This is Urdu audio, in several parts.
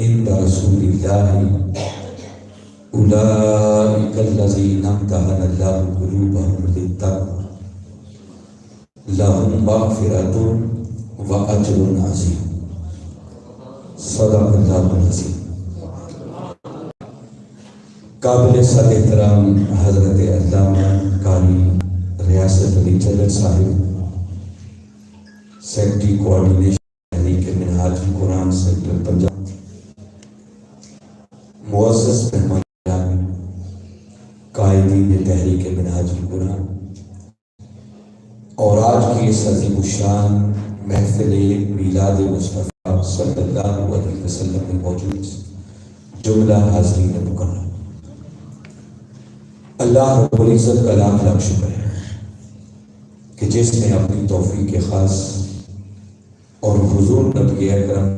عند رسول اللہ اولئک الذین امتحن اللہ قلوبہم للتقوی لہم مغفرۃ واجر عظیم۔ صدق اللہ العظیم۔ قابل صد احترام حضرت علامہ قاری ریاست علی چلر صاحب، سیکٹری کوآرڈینیشن تحریک منہاج القرآن سیکٹر پنجاب، معزز مہمان قائدین تحریک منہاج القرآن، اور آج کی اس عظیم الشان محفل میلاد مصطفیٰ صلی اللہ علیہ وسلم میں موجود جملہ حاضرین مکرم، اللہ رب العزت کا لاکھ لاکھ شکر ہے کہ جس نے اپنی توفیق خاص اور حضور نبی اکرم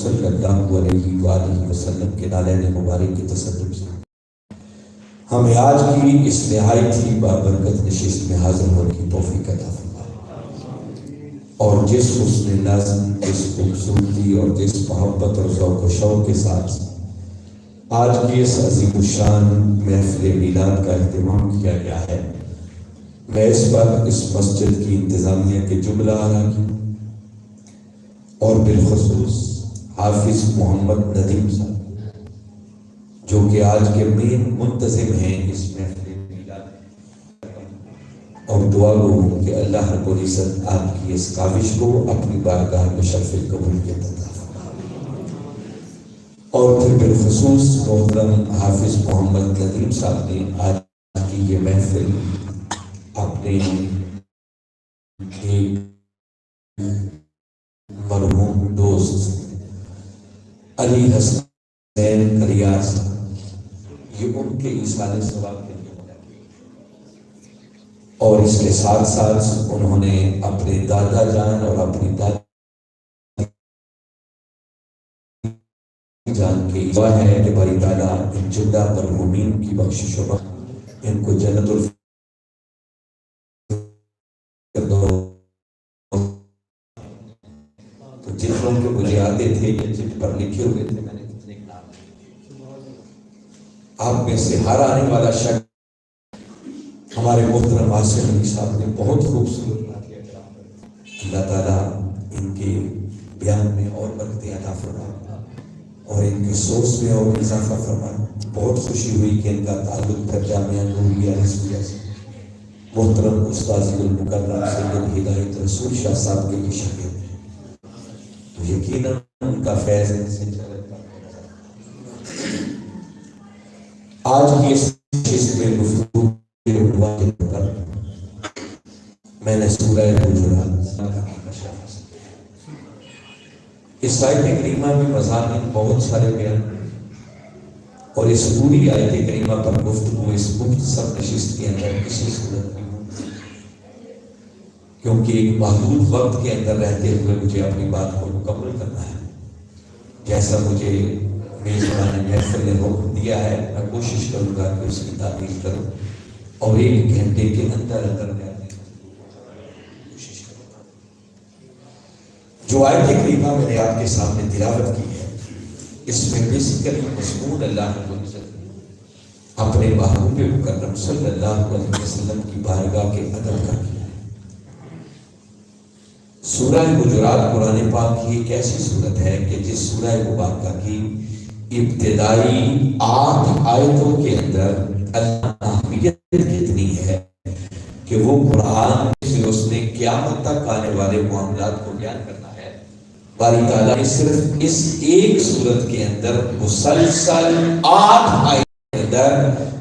صلی اللہ علیہ وآلہ وسلم کے نالین مبارک کے تصدق سے ہمیں آج کی اس نہایت ہی بابرکت نشست میں حاضر ہونے کی توفیق عطا فرمائے، اور جس حسن نظم، جس خوبصورتی اور جس محبت اور ذوق و شوق کے ساتھ آج کی اس عظیم الشان محفل میلاد کا اہتمام کیا گیا ہے، میں اس پر اس مسجد کی انتظامیہ کے جملہ اراکین اور بالخصوص حافظ محمد ندیم صاحب جو کہ آج کے مین منتظم ہیں اس محفل میلاد، اور دعا گو ہوں کہ اللہ رب العزت آپ کی اس کاوش کو اپنی بارگاہ میں شرف قبولیت عطا فرمائے، اور پھر بالخصوص محترم حافظ محمد ندیم صاحب نے آج کی یہ محفل اپنے ایک مرحوم دوست علی حسین کریار صاحب، یہ ان کے ایصال ثواب کے لیے بنا، اور اس کے ساتھ ساتھ انہوں نے اپنے دادا جان اور اپنی دادی جان کے دعا ہے کہ باری تعالیٰ ان جدہ مرحومین کی بخشش و رحمت ان کو جنت الفردوس، تو جن لوگوں کے مجھے آتے تھے یہ چٹ پر لکھے ہوئے تھے، میں نے کتنے نام آپ میں سے ہر آنے والا شخص ہمارے محترم عاصم علی صاحب نے بہت خوبصورت بات کیا، اللہ تعالیٰ ان کے بیان میں اور برکتیں عطا فرمائے اور ان کی سوچ میں اور اضافہ فرمائے۔ بہت خوشی ہوئی کہ ان کا تعلق تھا جامعہ نوریہ رسولہ سے، محترم استاذ المکرم سید ہدایت رسول شاہ صاحب کے لیے شاگرد ہیں، تو یقیناً ان کا فیض ان سے چلتا ہے۔ آج کی اس نشست میں گفتگو کے عنوان کے پر میں نے سورہ حجرات اس آیت کریمہ میں مضامین بہت سارے بیان، اور اس پوری آیت کریمہ پر گفتگو اس مختصر نشست کے اندر کسی صورت میں ہوں، کیونکہ ایک محدود وقت کے اندر رہتے ہوئے مجھے اپنی بات کو مکمل کرنا ہے جیسا مجھے میزبان محفل نے حکم دیا ہے۔ میں کوشش کروں گا کہ اس کی تعمیل کروں اور 1 گھنٹے کے اندر اندر میں کوشش کروں گا۔ جو آیت کریمہ میں نے آپ کے سامنے تلاوت کی ہے، اس میں بیسیکلی مضمون اللہ رب العزت اپنے محبوب مکرم صلی اللہ علیہ وسلم کی بارگاہ کے ادب کا کیا ہے۔ سورہ حجرات قرآن پاک کی ایک ایسی صورت ہے کہ جس سورہ مبارکہ کی ابتدائی 8 آیتوں کے اندر اللہ اہمیت کتنی ہے کہ وہ قرآن سے اس نے قیامت تک آنے والے معاملات کو بیان کرنا ہے۔ باری تعالیٰ نے صرف اس ایک صورت کے اندر مسلسل 8 آیت کے اندر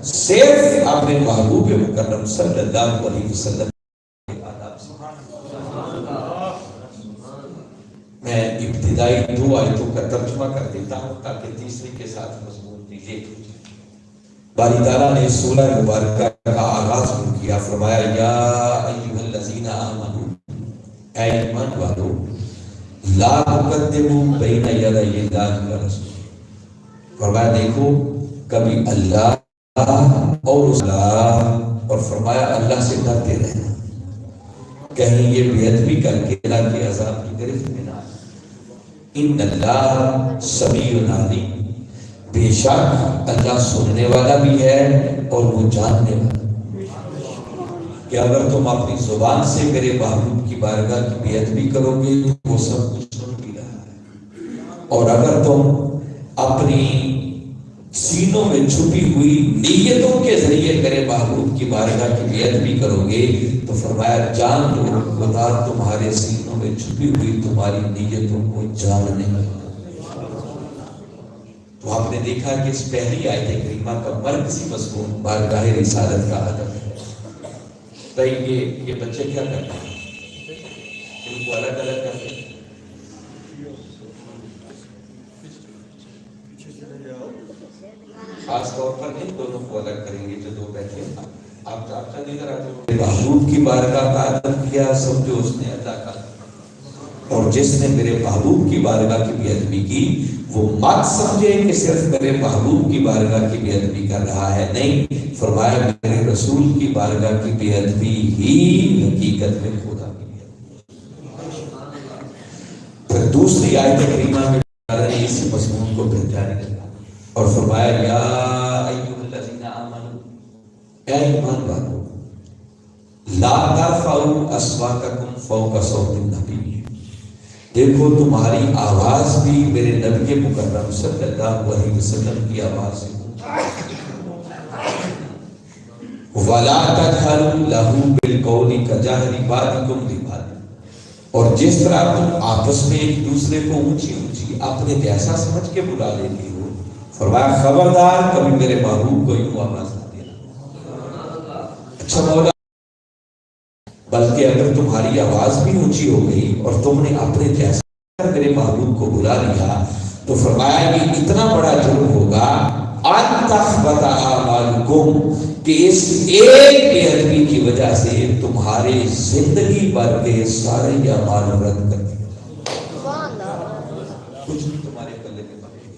صرف اپنے محبوب مکرم صلی اللہ علیہ وسلم میں ابتدائی 2 آیتوں کا ترجمہ کر دیتا ہوں تاکہ تیسری کے ساتھ مضمون دیجیے۔ باری تعالیٰ نے سورہ مبارکہ کا آغاز کیا، فرمایا یا ایھا الذین آمنوا، اے ایمان والو، لا تقدموا بین یدی اللہ ورسولہ، فرمایا دیکھو کبھی اللہ اور فرمایا اللہ سے ڈرتے رہنا، کہیں یہ بے ادبی کر کے اللہ کے عذاب کی گرفت میں نہ آئے۔ ان اللہ سمیع علیم، بے شک اللہ سننے والا بھی ہے اور وہ جاننے والا، کہ اگر تم اپنی زبان سے میرے محبوب کی بارگاہ کی بے ادبی کرو گے تو وہ سب کچھ سن بھی رہا ہے، اور اگر تم اپنی سینوں میں چھپی ہوئی نیتوں کے ذریعے میرے محبوب کی بارگاہ کی بے ادبی کرو گے تو فرمایا جان لو خدا تمہارے سینوں میں چھپی ہوئی تمہاری نیتوں کو جاننے والا۔ تو آپ نے دیکھا کہ اس پہلی آیت کریمہ کا مرکزی مضمون بارگاہ رسالت کا ادب ہے۔ بھائی یہ بچے کیا کرتے ہیں؟ ان کو الگ الگ کرتے ہیں۔ خاص طور پر ان دونوں کو الگ کریں گے جو دو بیٹھے ہیں۔ آپ چاہتے نہیں کراتے محبوب کی بارگاہ کا ادب کیا، سمجھو اس نے اللہ کا، اور جس نے میرے محبوب کی بارگاہ کی بے ادبی کی وہ مت سمجھے کہ صرف میرے محبوب کی بارگاہ کی بے ادبی کر رہا ہے، نہیں، فرمایا میرے رسول کی بارگاہ کی بے ادبی ہی حقیقت میں خدا کی بے ادبی۔ پھر دوسری آیت کریمہ میں اللہ نے اسی مضمون کو پھر جاری کیا اور فرمایا یا ایھا الذین آمنوا، اے ایمان والو، لا ترفعوا اصواتکم فوق صوت النبی، دیکھو تمہاری آواز بھی میرے نبی مکرم صلی اللہ علیہ وسلم کی آواز ہے، وَلَا تَجْهَرُوا لَهُ بِالْقَوْلِ كَجَهْرِ بَعْضِكُمْ لِبَعْضٍ، اور جس طرح تم آپس میں ایک دوسرے کو اونچی اونچی اپنے جیسا سمجھ کے بلا لیتی ہو، فرمایا خبردار کبھی میرے محبوب کو یوں آواز نہ دینا۔ اچھا مولا، بلکہ اگر تمہاری آواز بھی اونچی ہو گئی اور تم نے اپنے جیسا میرے محبوب کو بلا لیا تو فرمایا یہ اتنا بڑا جرم ہوگا ان تحبط اعمالکم، کہ اس ایک بے ادبی کی وجہ سے تمہارے زندگی بھر کے سارے اعمال رد کر دیں، کچھ بھی تمہارے پلے میں باقی نہیں،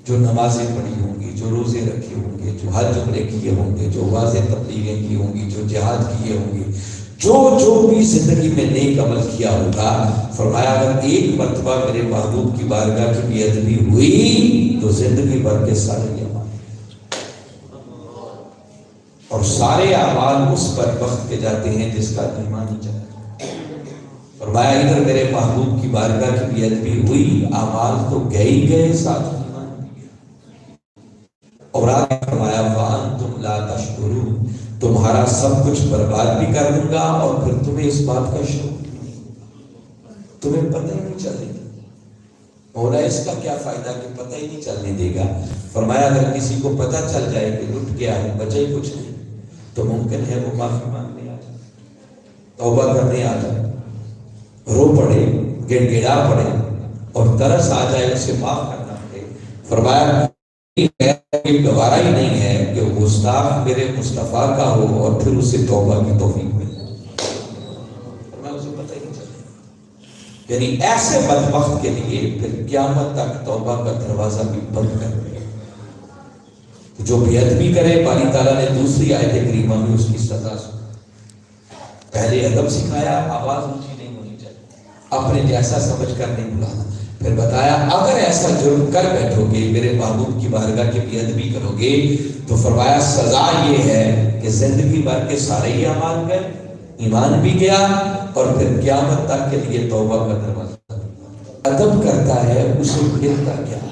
جو نمازیں پڑھی ہوں گی، جو روزے رکھے ہوں گے، جو حج عمرے کیے ہوں گے، جو واضح تبلیغیں کی ہوں گی، جو جہاد کیے ہوں گے، جو بھی زندگی میں نیک عمل کیا ہوگا، فرمایا اگر ایک مرتبہ میرے محبوب کی بارگاہ کی بے ادبی ہوئی تو زندگی بھر کے سارے اعمال، اور سارے اعمال اس پر وقت کے جاتے ہیں جس کا ایمان ہی چلا۔ فرمایا ادھر میرے محبوب کی بارگاہ کی بے ادبی ہوئی، اعمال تو گئے ہی گئے، ساتھ اور آگے فرمایا وَأَنْتُمْ لَا تَشْكُرُونَ، تمہارا سب کچھ برباد بھی کر دوں گا اور پھر تمہیں اس بات کا شعور تمہیں پتہ ہی نہیں چلے گا۔ مولا اس کا کیا فائدہ کہ پتہ ہی نہیں چلنے دے گا؟ فرمایا اگر کسی کو پتہ چل جائے کہ لٹ گیا ہے، بچے کچھ نہیں، تو ممکن ہے وہ معافی مانگنے آ جائے، توبہ کرنے آ جائے، رو پڑے، گڑ گڑا پڑے اور ترس آ جائے، اسے معاف کرنا پڑے۔ فرمایا گوارا ہی نہیں ہے کہ گستاخ میرے مصطفیٰ کا ہو اور پھر اسے توبہ کی توفیق مل جائے، میں اسے پتہ ہی نہیں چلے، یعنی ایسے بدبخت کے لیے پھر قیامت تک توبہ کا دروازہ بھی بند کر دیا۔ جو بے ادبی کرے باری تعالیٰ نے دوسری آیت کریمہ میں اس کی سزا سنائی، پہلے ادب سکھایا، آواز اونچی نہیں ہونی چاہیے، اپنے جیسا سمجھ کر نہیں بلانا، پھر بتایا اگر ایسا جرم کر بیٹھو گے، میرے محبوب کی بارگاہ کی بے ادبی کرو گے تو فرمایا سزا یہ ہے کہ زندگی بھر کے سارے ہی اعمال گئے، ایمان بھی گیا، اور پھر قیامت تک کے لیے توبہ کا دروازہ۔ ادب کرتا ہے اسے ملتا کیا ہے؟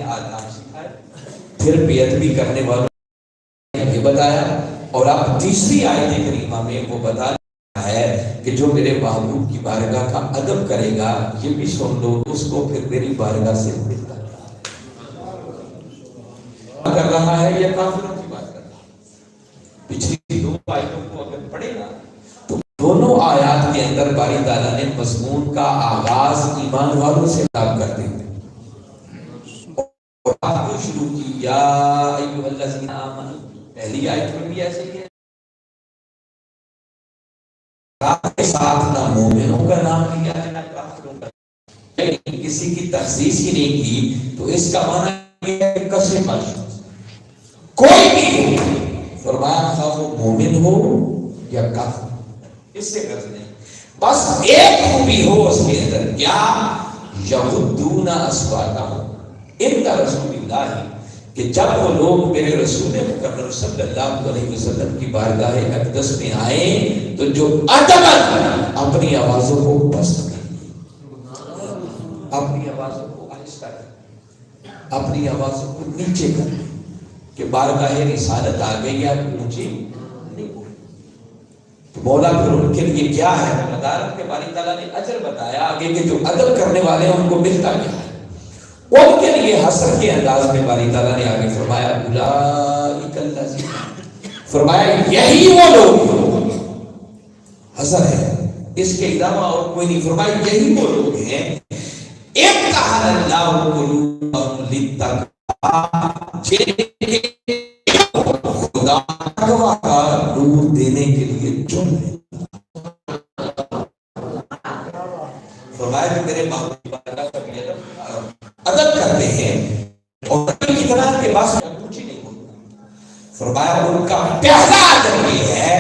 آداب سکھائے، پھر بے ادبی کرنے والوں نے یہ بتایا، اور اب تیسری آیت کریمہ میں وہ بتا ہے کہ جو میرے محبوب کی بارگاہ کا ادب کرے گا، یہ بھی سن لو، اس کو پھر میری بارگاہ سے ملتا کر رہا ہے یا کافروں کی بات کر رہا ہے۔ پچھلی دو آیتوں کو اگر پڑھے گا تو دونوں آیات کے اندر باری تعالیٰ نے مضمون کا آغاز ایمان والوں سے خطاب کرتے ہوئے اور آپ کو شروع کی یا ایھا الذین آمنوا، پہلی آیت میں بھی ایسے ہی ہے، کے ساتھ نہ مومنوں کا نام لیا ہے نہ کافروں کا، لیکن کسی کی تخصیص ہی نہیں کی تو اس کا معنی یہ ہے کہ کسے مشہور کوئی بھی ہو، فرمایا خواہ وہ مومن ہو یا کافر، اس سے غرض نہیں، بس ایک خوبی ہو اس کے اندر، کیا یغضون اصواتہم عند رسول اللہ، کہ جب وہ لوگ میرے رسول مکرم صلی اللہ علیہ وسلم کی بارگاہ اقدس میں آئیں تو جو ادب اپنی آوازوں کو پست کریں، اپنی آوازوں کو آہستہ کریں، اپنی آوازوں کو نیچے کریں، کہ بارگاہ رسالت آ گئی آپ اونچی نہیں ہو۔ تو مولا پھر ان کے لیے کیا ہے مدارت کے باری تعالیٰ نے اجر بتایا آگے کہ جو ادب کرنے والے ہیں ان کو ملتا کیا ہے۔ ان کے لیے حسر کے انداز میں باری تعالیٰ نے آگے فرمایا اولئک الذین، فرمایا یہی وہ لوگ، حسر ہے اس کے علاوہ اور کوئی نہیں، فرمایا یہی وہ لوگ ہیں امتحن اللہ قلوبہم للتقویٰ، جن کے خدا تقویٰ کا نور دینے کے لیے چن لے۔ فرمایا کہ میرے ادب کرتے ہیں اور کی طرح کے پاس کچھ نہیں ہوتا، فرمایا ان کا پہلا ادب یہ ہے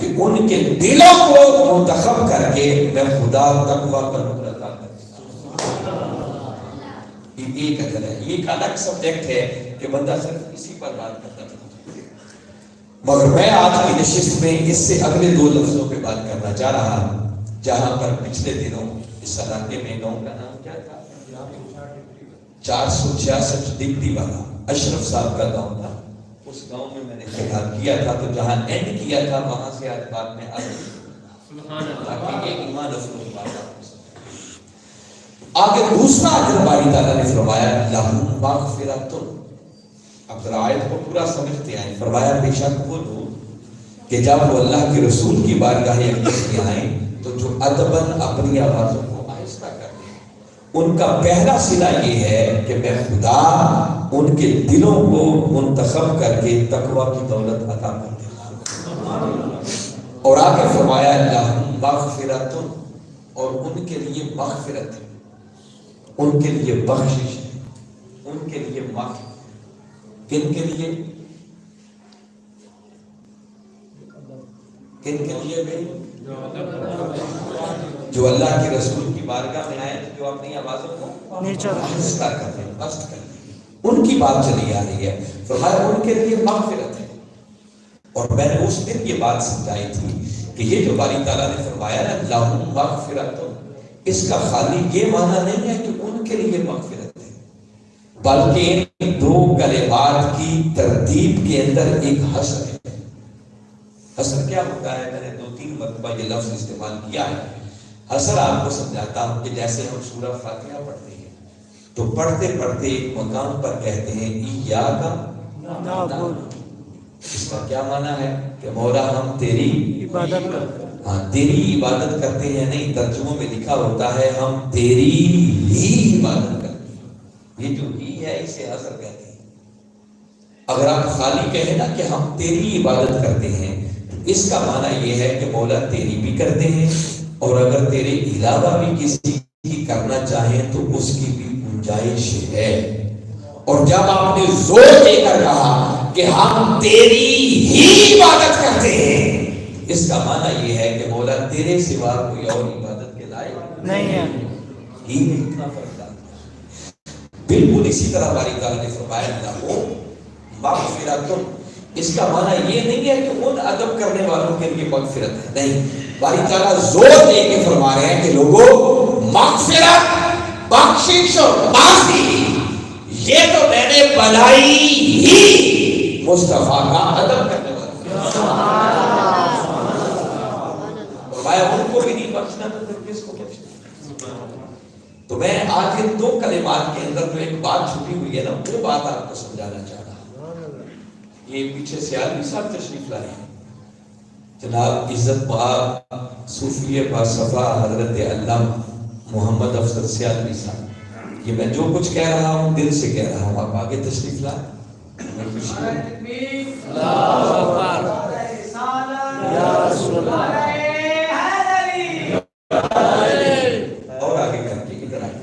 کہ ان کے دلوں کو منتخب کر کے میں خدا تقویٰ کا نور عطا کرتا ہوں۔ یہ ایک ادب ہے، یہ ایک الگ سبجیکٹ ہے کہ بندہ صرف اسی پر بات کرتا ہے، مگر میں آج کی نشست میں اس سے اگلے دو لفظوں پہ بات کرنا چاہ رہا ہوں، جہاں پر پچھلے دنوں اس علاقے میں گاؤں کا نام کیا تھا 466 ڈگری والا اشرف صاحب کا گاؤں تھا، اس گاؤں میں میں نے خطاب کیا تھا، تو جہاں اینڈ کیا تھا وہاں سے آج بات میں آگے دوسرا اجر باری تعالیٰ نے فرمایا لہم مغفرۃ، اب ذرا آیت کو پورا سمجھتے ہیں، فرمایا بے شک وہ لوگ کہ جب وہ اللہ کے رسول کی بارگاہ اقدس میں آئیں تو جو ادباً اپنی آوازوں کو آہستہ کرتے ہیں، ان کا پہلا صلہ یہ ہے کہ میں خدا ان کے دلوں کو منتخب کر کے تقویٰ کی دولت عطا کر دیتا ہوں۔ اور آگے فرمایا لہم مغفرۃ، اور ان کے لیے مغفرت ہے، ان کے لیے بخشش ہے، ان کے لیے معافی۔ کن کے لیے؟ کن کے لیے بھی؟ جو اللہ کے رسول کی بارگاہ میں آئے جو اپنی آوازوں کو آہستہ کرتے ہیں، پست کرتے ہیں، ان کی بات چلی آ رہی ہے، فرمایا ان کے لیے مغفرت ہے۔ اور میں نے اس دن یہ بات سمجھائی تھی کہ یہ جو باری تعالیٰ نے فرمایا نا لہم مغفرۃ، اس کا خالی یہ معنی نہیں ہے کہ ان کے لیے مغفرت ہے، بلکہ ان دو کلمات کی ترتیب کے اندر ایک حسر ہے۔ حسر کیا ہوتا ہے؟ میں نے 2-3 مرتبہ یہ لفظ استعمال کیا ہے۔ حسر آپ کو سمجھاتا ہوں کہ جیسے ہم سورہ فاتحہ پڑھتے ہیں تو پڑھتے پڑھتے ایک مقام پر کہتے ہیں ایاک نعبد، اس کا کیا معنی ہے کہ مولا ہم تیری عبادت کرتے ہیں، ہاں تیری عبادت کرتے ہیں، نہیں ترجموں میں لکھا ہوتا ہے ہم تیری ہی عبادت کرتے ہیں۔ یہ جو ہی ہے اسے حسر کہتے ہیں۔ اگر آپ خالی کہیں نا کہ ہم تیری عبادت کرتے ہیں، اس کا معنی یہ ہے کہ مولا تیری بھی کرتے ہیں، اور اگر تیرے علاوہ بھی کسی کی کرنا چاہیں تو اس کی بھی گنجائش ہے۔ اور جب آپ نے زور دے کر کہا کہ ہم تیری ہی عبادت کرتے ہیں، اس کا معنی یہ ہے کہ مولا تیرے سوا کوئی اور عبادت کے لائق نہیں ہے۔ ہی میں اتنا فرق ڈالتا ہے۔ بالکل اسی طرح باری تعالیٰ نے فرمایا لہم مغفرۃ، اس کا معنی یہ نہیں ہے کہ ان ادب کرنے والوں کے لیے مغفرت ہے، نہیں، باری تعالیٰ زور دے کے فرما رہے ہیں کہ لوگوں مغفرت، بخشش اور معافی یہ تو میں نے بنائی ہی مصطفیٰ کا ادب کرنے والا، فرمایا ان کو بھی نہیں بخشنا تو پھر کس کو بخشنا۔ تو میں آج ان 2 کلمات کے اندر جو ایک بات چھپی ہوئی ہے نا وہ بات آپ کو سمجھانا چاہ رہا ہوں۔ یہ پیچھے سیالوی صاحب تشریف لائے ہیں، جناب عزت مآب صوفی باصفا حضرت علامہ محمد افضل سیالوی صاحب، یہ میں جو کچھ کہہ رہا ہوں دل سے کہہ رہا ہوں، آپ آگے تشریف لائیں۔ اور آگے کر کے ادھر آئیں۔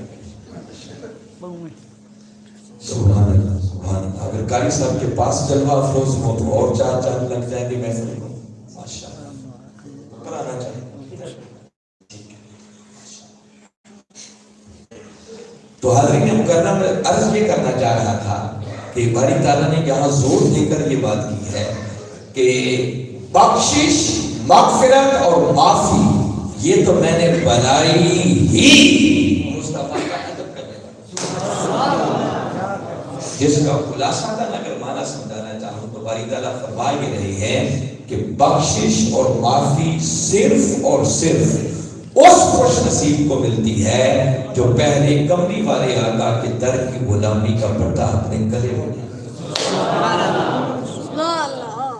سبحان اللہ سبحان اللہ۔ اگر قاری صاحب کے پاس جلوہ افروز ہو تو اور 4 چاند لگ جائیں گے محفل کو، ماشاءاللہ۔ اوپر آنا چاہیے۔ تو حاضرین مکرم عرض یہ کرنا چاہ رہا تھا کہ باری تعالیٰ نے یہاں زور دے کر یہ بات کی ہے کہ بخشش، مغفرت اور معافی یہ تو میں نے بنائی ہی مصطفیٰ کا ادب کرنے والا، جس کا خلاصہ تھا اگر معنی سمجھانا چاہوں تو باری تعالیٰ فرما یہ رہے ہیں کہ بخشش اور معافی صرف اور صرف اس خوش نصیب کو ملتی ہے جو پہلے کمری والے آقا کے در کی غلامی کا پردہ اپنے گلے میں،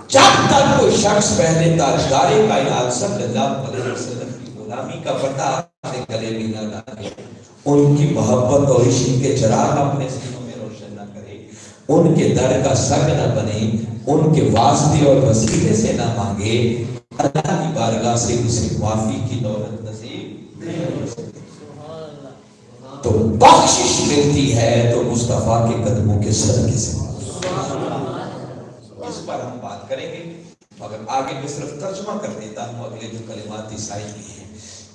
جب تک کوئی شخص پہلے تاجدار کائنات صلی اللہ علیہ وسلم کی غلامی کا پردہ اپنے گلے میں نہ ڈالے، ان کی محبت اور عشق کے چراغ اپنے سینوں میں روشن نہ کرے، ان کے در کا سگ نہ بنے، ان کے واسطے اور وسیلے سے نہ مانگے، اللہ کی بارگاہ سے اسے معافی کی دولت نصیب نہیں ہو سکتی۔ تو بخشش ملتی ہے تو مصطفیٰ کے قدموں کے صدقے سے۔ اس پر ہم بات کریں گے، مگر آگے میں صرف ترجمہ کر دیتا ہوں اگلے جو کلمات عیسائی کی ہیں،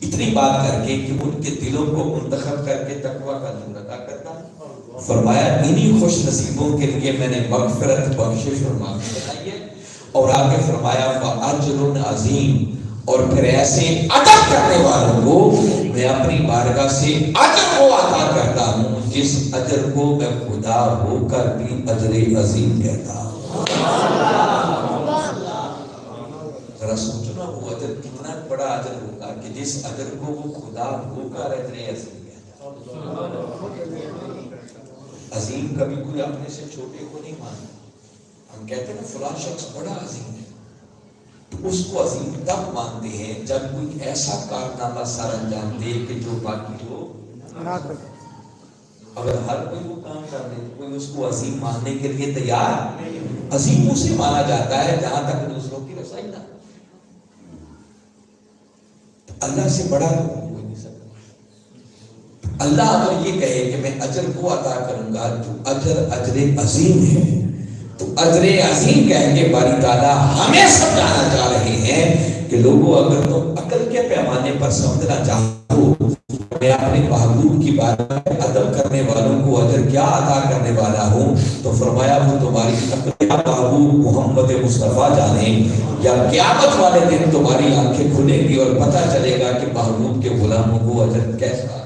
اتنی بات کر کے کہ ان کے دلوں کو منتخب کر کے تقویٰ کا نور عطا کرتا ہوں۔ فرمایا انہی خوش نصیبوں کے لیے میں نے مغفرت، بخشش اور معافی بنائی ہے، اور آگے فرمایا وَأَجْرٌ عَظِيمٌ، اور پھر ایسے ادب کرنے والوں کو میں اپنی بارگاہ سے اجر کو عطا کرتا ہوں جس اجر کو میں خدا ہو کر بھی اجر عظیم کہتا ہوں۔ ذرا سوچنا وہ اجر کتنا بڑا اجر ہوگا کہ جس اجر کو وہ خدا ہو کر اجر عظیم کہتا ہے۔ عظیم کبھی کوئی اپنے سے چھوٹے کو نہیں مانتا، ہم کہتے ہیں فلاں شخص بڑا عظیم ہے، تو اس کو عظیم تب مانتے ہیں جب کوئی ایسا کارنامہ سر انجام دے کہ جو باقی ہو نہ کرے۔ اگر ہر کوئی وہ کام کر دے تو کوئی اس کو عظیم ماننے کے لیے تیار نہیں۔ عظیم اسے مانا جاتا ہے جہاں تک دوسروں کی رسائی نہ، اللہ سے بڑا کوئی نہیں سکتا۔ اللہ اگر یہ کہے کہ میں اجر کو عطا کروں گا جو اجر عظیم ہے، تو اجر عظیم کہہ کے باری تعالیٰ ہمیں سمجھانا چاہ رہے ہیں کہ لوگوں اگر تم عقل کے پیمانے پر سمجھنا چاہو میں اپنے محبوب کی بارگاہ میں ادب کرنے والوں کو اجر کیا عطا کرنے والا ہوں، تو فرمایا وہ تمہاری عقل یا محبوب محمد مصطفیٰ جانے، یا قیامت والے دن تمہاری آنکھیں کھلیں گی اور پتہ چلے گا کہ محبوب کے غلاموں کو اجر کیسا۔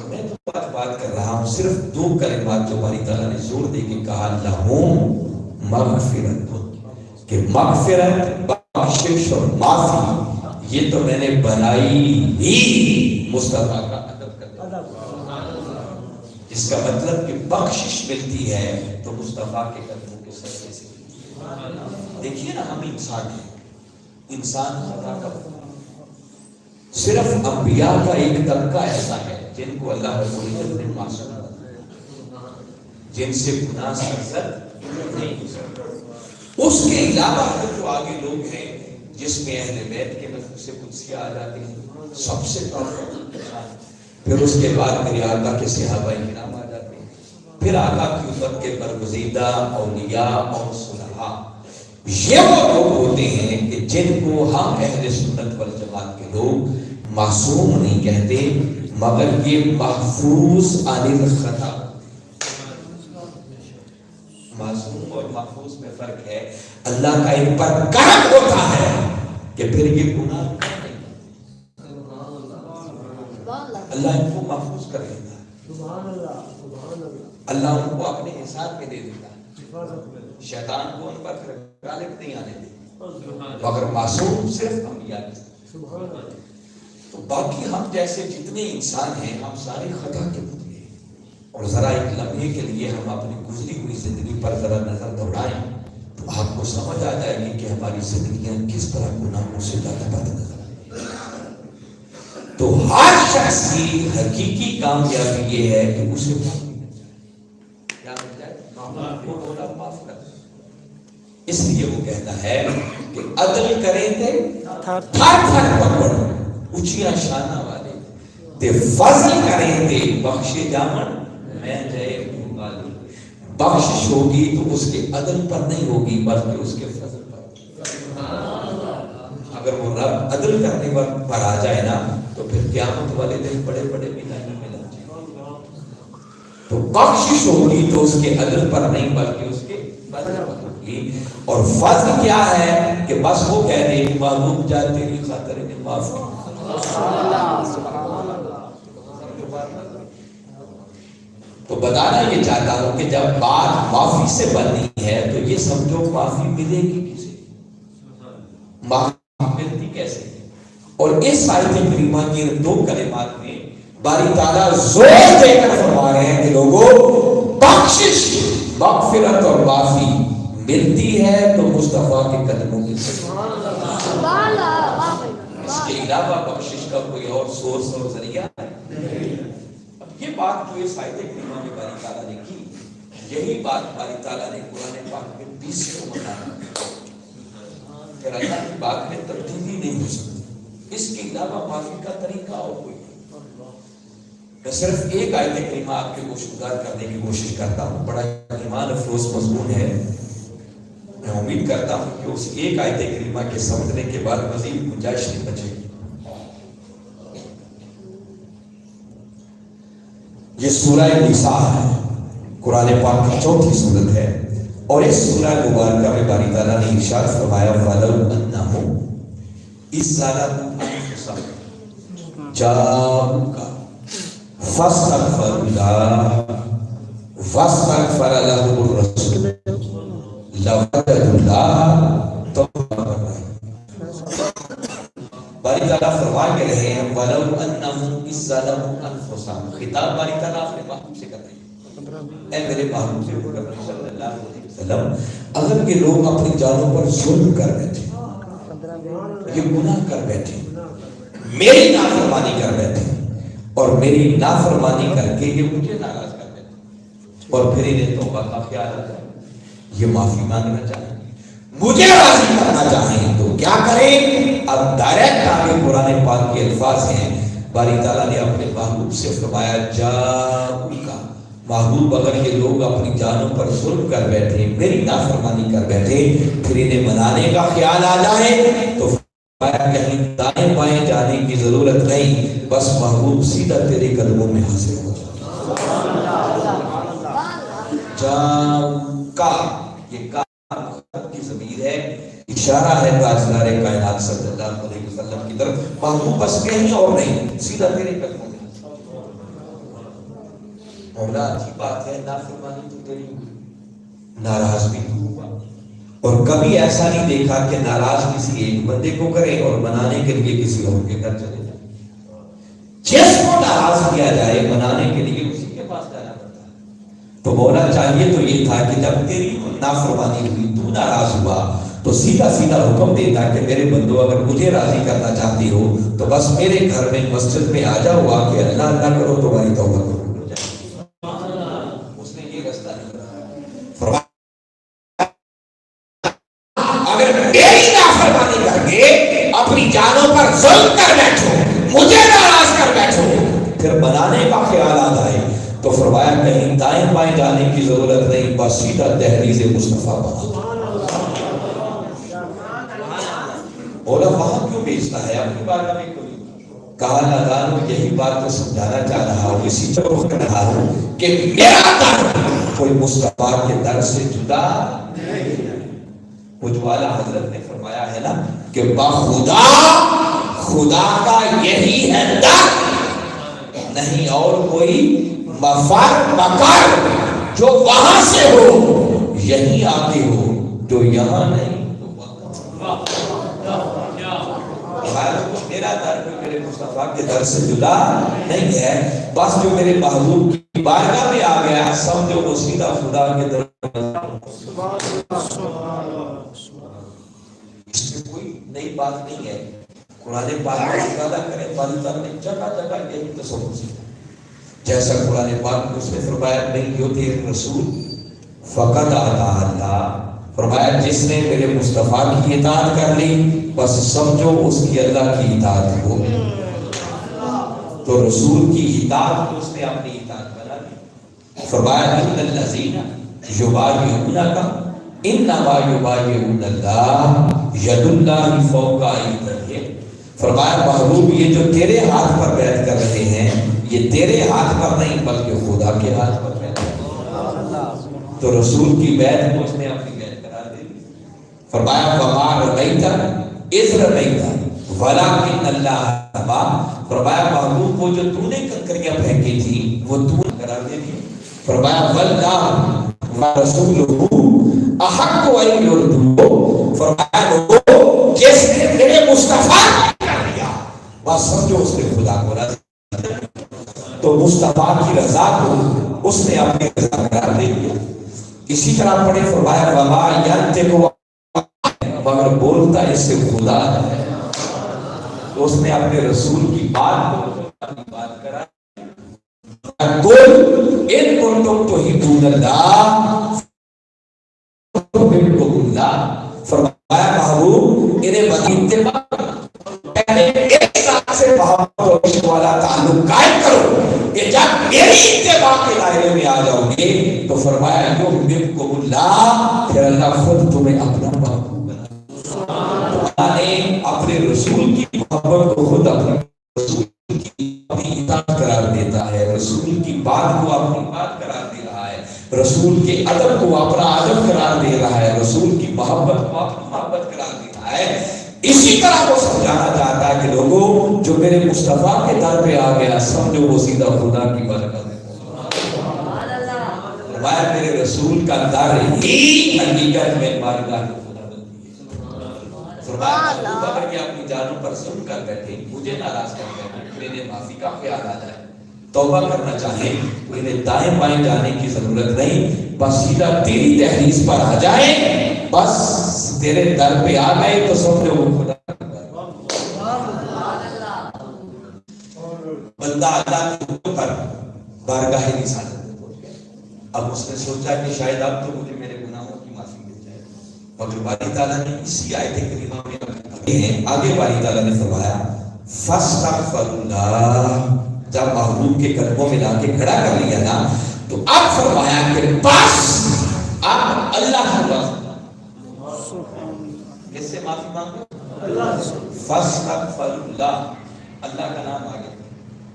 میں تو بات کر رہا ہوں صرف دو کلمات جو باری تعالیٰ نے زور دے کے کہا لہم مغفرت، کہ مغفرت، بخشش اور معافی یہ تو میں نے بنائی ہی مصطفیٰ کا ادب کرنے، جس کا مطلب کہ بخشش ملتی ہے تو مصطفیٰ کے قدموں کے صدقے سے۔ دیکھیے نا ہم انسان ہیں، انسان خطا کرتا ہے، صرف انبیاء کا ایک طبقہ ایسا ہے جن کو اللہ رب العزت نے معصوم بنایا، جن سے گناہ سرزد نہیں ہو سکتا۔ اس کے علاوہ جو آگے لوگ ہیں جس میں اہل بیت کے نفس قدسیہ آ جاتے ہیں، سب سے پھر اس کے بعد میرے آقا کے صحابہ کرام آ جاتے ہیں، پھر آقا کی امت کے برگزیدہ اولیاء اور صلحاء، یہ وہ لوگ ہوتے ہیں کہ جن کو ہم اہل سنت والجماعت کے لوگ معصوم نہیں کہتے، مگر یہ محفوظ عن الخطا۔ معصوم اور محفوظ میں فرق ہے، اللہ کا ان پر کرم ہوتا ہے کہ پھر یہ گناہ نہیں، اللہ ان کو محفوظ کر لیتا ہے، اللہ ان کو اپنے حساب میں دے دیتا ہے، شیطان کو ان پر غالب نہیں آنے دیتا، مگر معصوم صرف انبیاء کی۔ تو باقی ہم جیسے جتنے انسان ہیں ہم سارے خطا کے پتلے ہیں، اور ذرا ایک لمحے کے لیے ہم اپنی گزری ہوئی زندگی پر ذرا نظر دوڑائیں تو آپ کو سمجھ آ جائے گی کہ ہماری زندگیاں کس طرح گناہوں سے زیادہ بد نظر آئی۔ تو ہر شخص کی حقیقی کامیابی یہ ہے کہ اسے کیا مل جائے، وہ گناہ معاف کر دے۔ اس لیے وہ کہتا ہے کہ عدل کریں تھے تھر تھر پکڑو اچھیاں شانہ والے، تے فضل کریں تھے بخشے جامن میں جائے والی۔ بخشش ہوگی تو اس کے عدل پر نہیں ہوگی بلکہ اس کے فضل پر۔ اگر وہ رب عدل کرنے پر آ جائے نا تو پھر قیامت والے دن بڑے بڑے میناروں میں لگ جائے. تو بخشش ہوگی تو اس کے عدل پر نہیں بلکہ اس کے فضل پر ہوگی. اور فضل کیا ہے کہ بس وہ کہہ دے کہ محبوب جا تیری خاطر انہیں معاف کر. تو بتانا یہ چاہتا ہوں کہ جب بات معافی سے بننی ہے تو یہ سمجھو معافی ملے گی کسے, معافی ملتی کیسے. اور اس آیت کریمہ کی دو کلمات میں باری تعالیٰ زور دے کر فرما رہے ہیں کہ لوگوں بخشش, مغفرت اور معافی ملتی ہے تو مصطفیٰ کے قدموں کے سے. اس کے علاوہ بخشش کا کوئی اور سورس اور ذریعہ نہیں. اب یہ بات جو اس آیت کریمہ میں باری تعالیٰ نے کی, یہی بات باری تعالیٰ نے قرآن پاک میں 20 کو بتایا. پھر اللہ کی بات میں تبدیلی نہیں ہو سکتی. اس کے علاوہ معافی کا طریقہ اور کوئی نہیں. میں صرف ایک آیت کریمہ آپ کے گوشتگار کرنے کی کوشش کرتا ہوں. بڑا ایمان افروز مضمون ہے. میں امید کرتا ہوں کہ اس ایک آیت کریمہ کے سمجھنے کے بعد مزید گنجائش نہیں بچے گی. یہ سورہ نساء ہے, قرآن پاک کی 4تھی سورت ہے. اور اس سورہ مبارکہ میں باری تعالیٰ نے ارشاد فرمایا وَلَوْ أَنَّهُمْ إِذْ ظَلَمُوا أَنفُسَهُمْ جَاءُوكَ فَاسْتَغْفَرُوا اللَّهَ وَاسْتَغْفَرَ لَهُمُ الرَّسُولُ لَوَجَدُوا اللَّهَ تَوَّابًا رَحِيمًا. باری تعالیٰ فرما کے رہے ہیں وَلَوْ أَنَّهُمْ إِذْ ظَلَمُوا أَنفُسَهُمْ. خطاب باری تعالیٰ اپنے محبوب سے کر رہے ہیں. اے میرے محبوب سے صلی اللہ علیہ وسلم, اگر یہ لوگ اپنی جانوں پر ظلم کر بیٹھے, یہ گناہ کر بیٹھے, میری نافرمانی کر بیٹھے, اور میری نافرمانی کر کے یہ مجھے ناراض کر بیٹھے, اور پھر انہیں توبہ کا خیال آ جائے, یہ معافی مانگنا چاہیں, مجھے راضی کرنا چاہیں تو کیا کریں. اب ڈائریکٹ آگے قرآن پاک کے الفاظ ہیں. باری تعالیٰ نے اپنے محبوب سے فرمایا جاؤکا, محبوب اگر یہ لوگ اپنی جانوں پر ظلم کر بیٹھے, میری نافرمانی کر بیٹھے, پھر انہیں منانے کا خیال آ جائے تو کہیں دائیں بائیں جانے کی ضرورت نہیں, بس محبوب سیدھا تیرے قدموں میں حاضر ہو جاؤ کا. یہ کا کی ضمیر ہے, اشارہ ہے تاجدار کائنات صلی اللہ علیہ وسلم کی طرف. محبوب بس کہیں اور نہیں, سیدھا تیرے قدموں میں. مولا اچھی بات ہے, نافرمانی تو تیری ہوئی, ناراض بھی تو ہوا, اور کبھی ایسا نہیں دیکھا کہ ناراض کسی ایک بندے کو کرے اور منانے کے لیے کسی اور کے گھر چلے جائے. جس کو ناراض کیا جائے منانے کے لیے اسی کے پاس جانا پڑتا ہے. تو مولا چاہیے تو یہ تھا کہ جب تیری نافرمانی ہوئی, تو ناراض ہوا, تو سیدھا سیدھا حکم دیتا کہ میرے بندو اگر مجھے راضی کرنا چاہتی ہو تو بس میرے گھر میں مسجد میں آ جاؤ, آ کے اللہ اللہ کرو, تمہاری توبہ کرو. اگر میری نافرمانی کر کے اپنی جانوں پر ظلم کر بیٹھو, مجھے ناراض کر بیٹھو, پھر بنانے کا خیال آ جائے تو فرمایا کہیں دائیں بائیں جانے کی ضرورت نہیں, بس سیدھا دہلیز مصطفیٰ بنا. بولا وہاں کیوں بیچتا ہے, اپنی بارگاہ میں کیوں نہیں؟ کہا نادانو یہی بات تو سمجھانا چاہ رہا ہوں, اسی چکر کر رہا ہوں کہ میرا در کوئی مصطفیٰ کے در سے جدا نہیں. اجوالا حضرت نے فرمایا ہے نا کہ بخدا خدا کا یہی ہے در, نہیں اور کوئی مفر مکر جو وہاں سے ہو یہی آتے ہو, جو یہاں نہیں تو وہاں. میرا در کوئی میرے مصطفیٰ کے در سے جدا نہیں ہے, بس جو میرے محبوب کی بارگاہ میں آ گیا سمجھو وہ سیدھا خدا کے در. اس میں کوئی نئی بات نہیں ہے. قرآن پاک میں ارادہ کریں باری تعالیٰ نے جگہ جگہ یہی تصور سے, جیسا قرآن پاک میں اس نے فرمایا نہیں یوتی رسول فقط اطاع اللہ, فرمایا جس نے میرے مصطفیٰ کی اطاعت کر لی بس سمجھو اس کی اللہ کی اطاعت ہو. تو رسول کی اطاعت کو اس نے اپنی اطاعت بنا لی. فرمایا ان الذین یبایعونک انما یبایعون اللہ ید اللہ فوق ایدیہم، فرمایا محبوب یہ جو تیرے ہاتھ پر بیعت کر رہے ہیں یہ تیرے ہاتھ پر نہیں بلکہ خدا کے ہاتھ پر بیعت کر رہے ہیں۔ تو رسول کی بیعت کو اس نے اپنی بیعت قرار دے دی۔ فرمایا وما رمیت اذ رمیت ولکن اللہ رمی، فرمایا محبوب وہ جو تو نے کنکریاں پھینکی تھی وہ تو نے قرار دے دی۔ فرمایا واللہ ورسولہ احق ان یرضوہ، فرمایا لوگوں جس نے میرے مصطفیٰ کر دیا بس سمجھو اس نے خدا کو راضی، تو مصطفیٰ کی رضا کو اس نے اپنی رضا قرار دے دیا۔ اسی طرح پڑھے فرمایا وما ینطق مگر بولتا اس سے خدا ہے، تو اس نے اپنے رسول کی بات کو اپنی بات کرا۔ قل ان کنتم تحبون اللہ فاتبعونی اللہ، فرمایا محبوب انہیں اتباع ایک ساتھ سے محبت اور عشق والا تعلق قائم کرو کہ جب میری اتباع کے دائرے میں آ جاؤ گے تو فرمایا یحببکم اللہ، پھر اللہ خود تمہیں اپنا محبوب بنا۔ اللہ نے اپنے رسول کی محبت کو خود اپنے رسول کی اپنی اطاعت قرار دیتا ہے، رسول کی بات کو اپنی بات قرار دے رہا ہے، رسول کے ادب کو اپنا ادب قرار دے رہا ہے، رسول کی محبت کو اپنی محبت قرار دے رہا ہے۔ اسی طرح وہ سمجھانا چاہتا ہے کہ لوگوں جو میرے مصطفیٰ کے در پہ آ گیا سمجھو وہ سیدھا خدا کی برکت ہے۔ فرمایا میرے رسول کا در ہی حقیقت میں بارگاہ خدا بنتی ہے۔ فرمایا اگر یہ اپنی جانوں پر ظلم کر بیٹھے، مجھے ناراض کر بیٹھے، انہیں معافی کا خیال آ جائے، توبہ کرنا چاہیں، انہیں دائیں بائیں جانے کی ضرورت نہیں، بس سیدھا تیری تحریز پر آ جائیں، بس تیرے در پہ آ گئے تو سمجھو وہ خدا۔ بندہ اللہ کے حکم پر بارگاہ رسالت میں پہنچ گیا، اب اس نے سوچا کہ شاید اب تو مجھے میرے گناہوں کی معافی مل جائے، مگر باری تعالیٰ نے اسی آیت کریمہ میں آگے باری تعالیٰ نے فرمایا فاستغفر اللہ، جب محبوب کے قدموں میں لا کے کھڑا کر لیا نا تو اب فرمایا کہ بس اب اللہ سے معافی، کس سے معافی مانگو؟ اللہ سے۔ فاستغفر اللہ، اللہ کا نام آگے،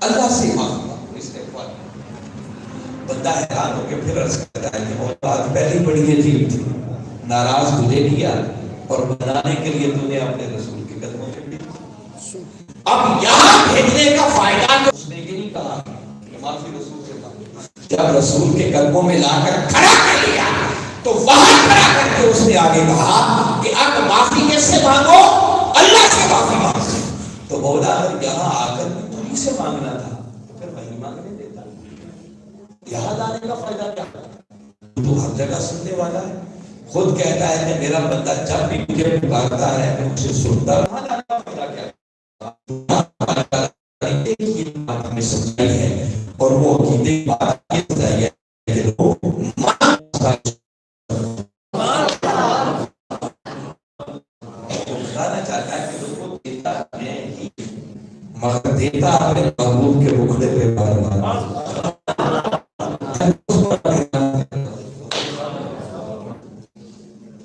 اللہ سے معافی مانگو، استغفار۔ بندہ حیران ہو کے پھر عرض کرتا ہے کہ مولا آج پہلی بڑی عجیب تھی، ناراض تجھے کیا اور بنانے کے لیے تو نے اپنے رسول کے قدموں میں بھی، اب یہاں بھیجنے کا فائدہ تو اس نے یہ نہیں کہا کہ معافی رسول سے مانگو، جب رسول کے قدموں میں لا کر کھڑا کر لیا تو وہاں کھڑا کر کے اس نے آگے کہا کہ اب معافی کس سے مانگو؟ اللہ سے معافی مانگو۔ تو مولا یہاں آ کر تمہیں سے مانگنا تھا تو پھر وہی مانگنے دیتا، یہاں لانے کا فائدہ کیا؟ تو ہر جگہ سننے والا ہے، خود کہتا ہے کہ میرا بندہ جب بھی مجھے پکارتا ہے میں اسے سنتا، وہاں لانے کا فائدہ کیا؟ میں سمجھائی ہے اور وہ عقیدے کی بات یہ سمجھائی ہے کہ لوگ بتانا چاہتا ہے کہ لوگوں دیتا ہے ہی مگر دیتا اپنے محبوب کے مکھڑے پہ بار بار۔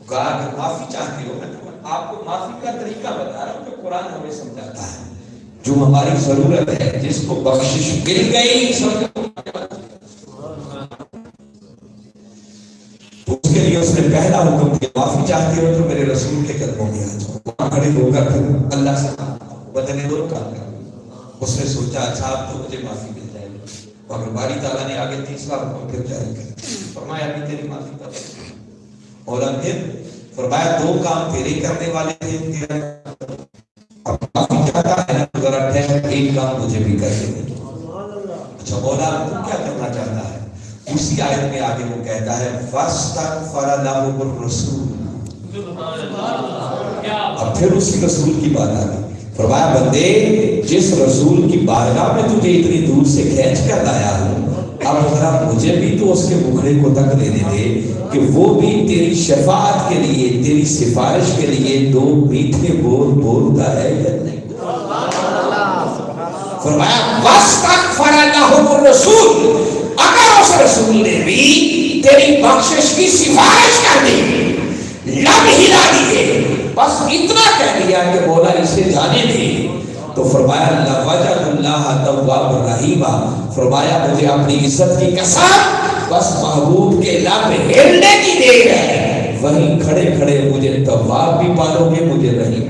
اگر معافی چاہتے ہو میں آپ کو معافی کا طریقہ بتا رہا ہوں کہ قرآن ہمیں سمجھاتا ہے، جو ہماری ضرورت ہے، جس کو بخشش مل گئی اس کے لیے اس نے پہلا حکم دیا معافی چاہتے ہو تو میرے رسول کے قدموں میں آ جاؤ، وہاں کھڑے ہو کر پھر اللہ سے بدلے دو کام کرو۔ اس نے سوچا اچھا اب تو مجھے معافی مل جائے گی، مگر باری تعالیٰ نے آگے تیسرا حکم پھر جاری کر فرمایا ابھی تیری معافی کا وقت، اور اب پھر فرمایا دو کام تیرے کرنے والے تھے، تیرا اب معافی چاہتا ہے نا ذرا ٹھہر ایک کام مجھے بھی کر دے۔ اچھا مولا تو کیا کرنا چاہتا ہے؟ اسی آیت میں آگے وہ کہتا ہے فاستغفر لهم الرسول، اب پھر اسی رسول کی بات آ گئی، فرمایا بندے جس رسول کی بارگاہ میں تجھے اتنی دور سے کھینچ کر لایا ہوں اب ذرا مجھے بھی تو اس کے مکھڑے کو تک لینے دے کہ وہ بھی تیری شفاعت کے لیے تیری سفارش کے لیے دو میٹھے بول بولتا ہے یا نہیں۔ فرمایا واستغفر لهم الرسول، اگر اس رسول نے بھی تیری بخشش کی سفارش کر دی لب ہلا دیے، بس اتنا کہہ دیا کہ مولا اسے جانے دے، تو فرمایا لَوَجَدُ اللَّهَ تَوَّابًا رَحِيمًا، فرمایا مجھے اپنی عزت کی قسم، بس محبوب کے لب ہلنے کی دیر ہے، وہیں کھڑے کھڑے مجھے تواب بھی پالو گے، مجھے رحیم،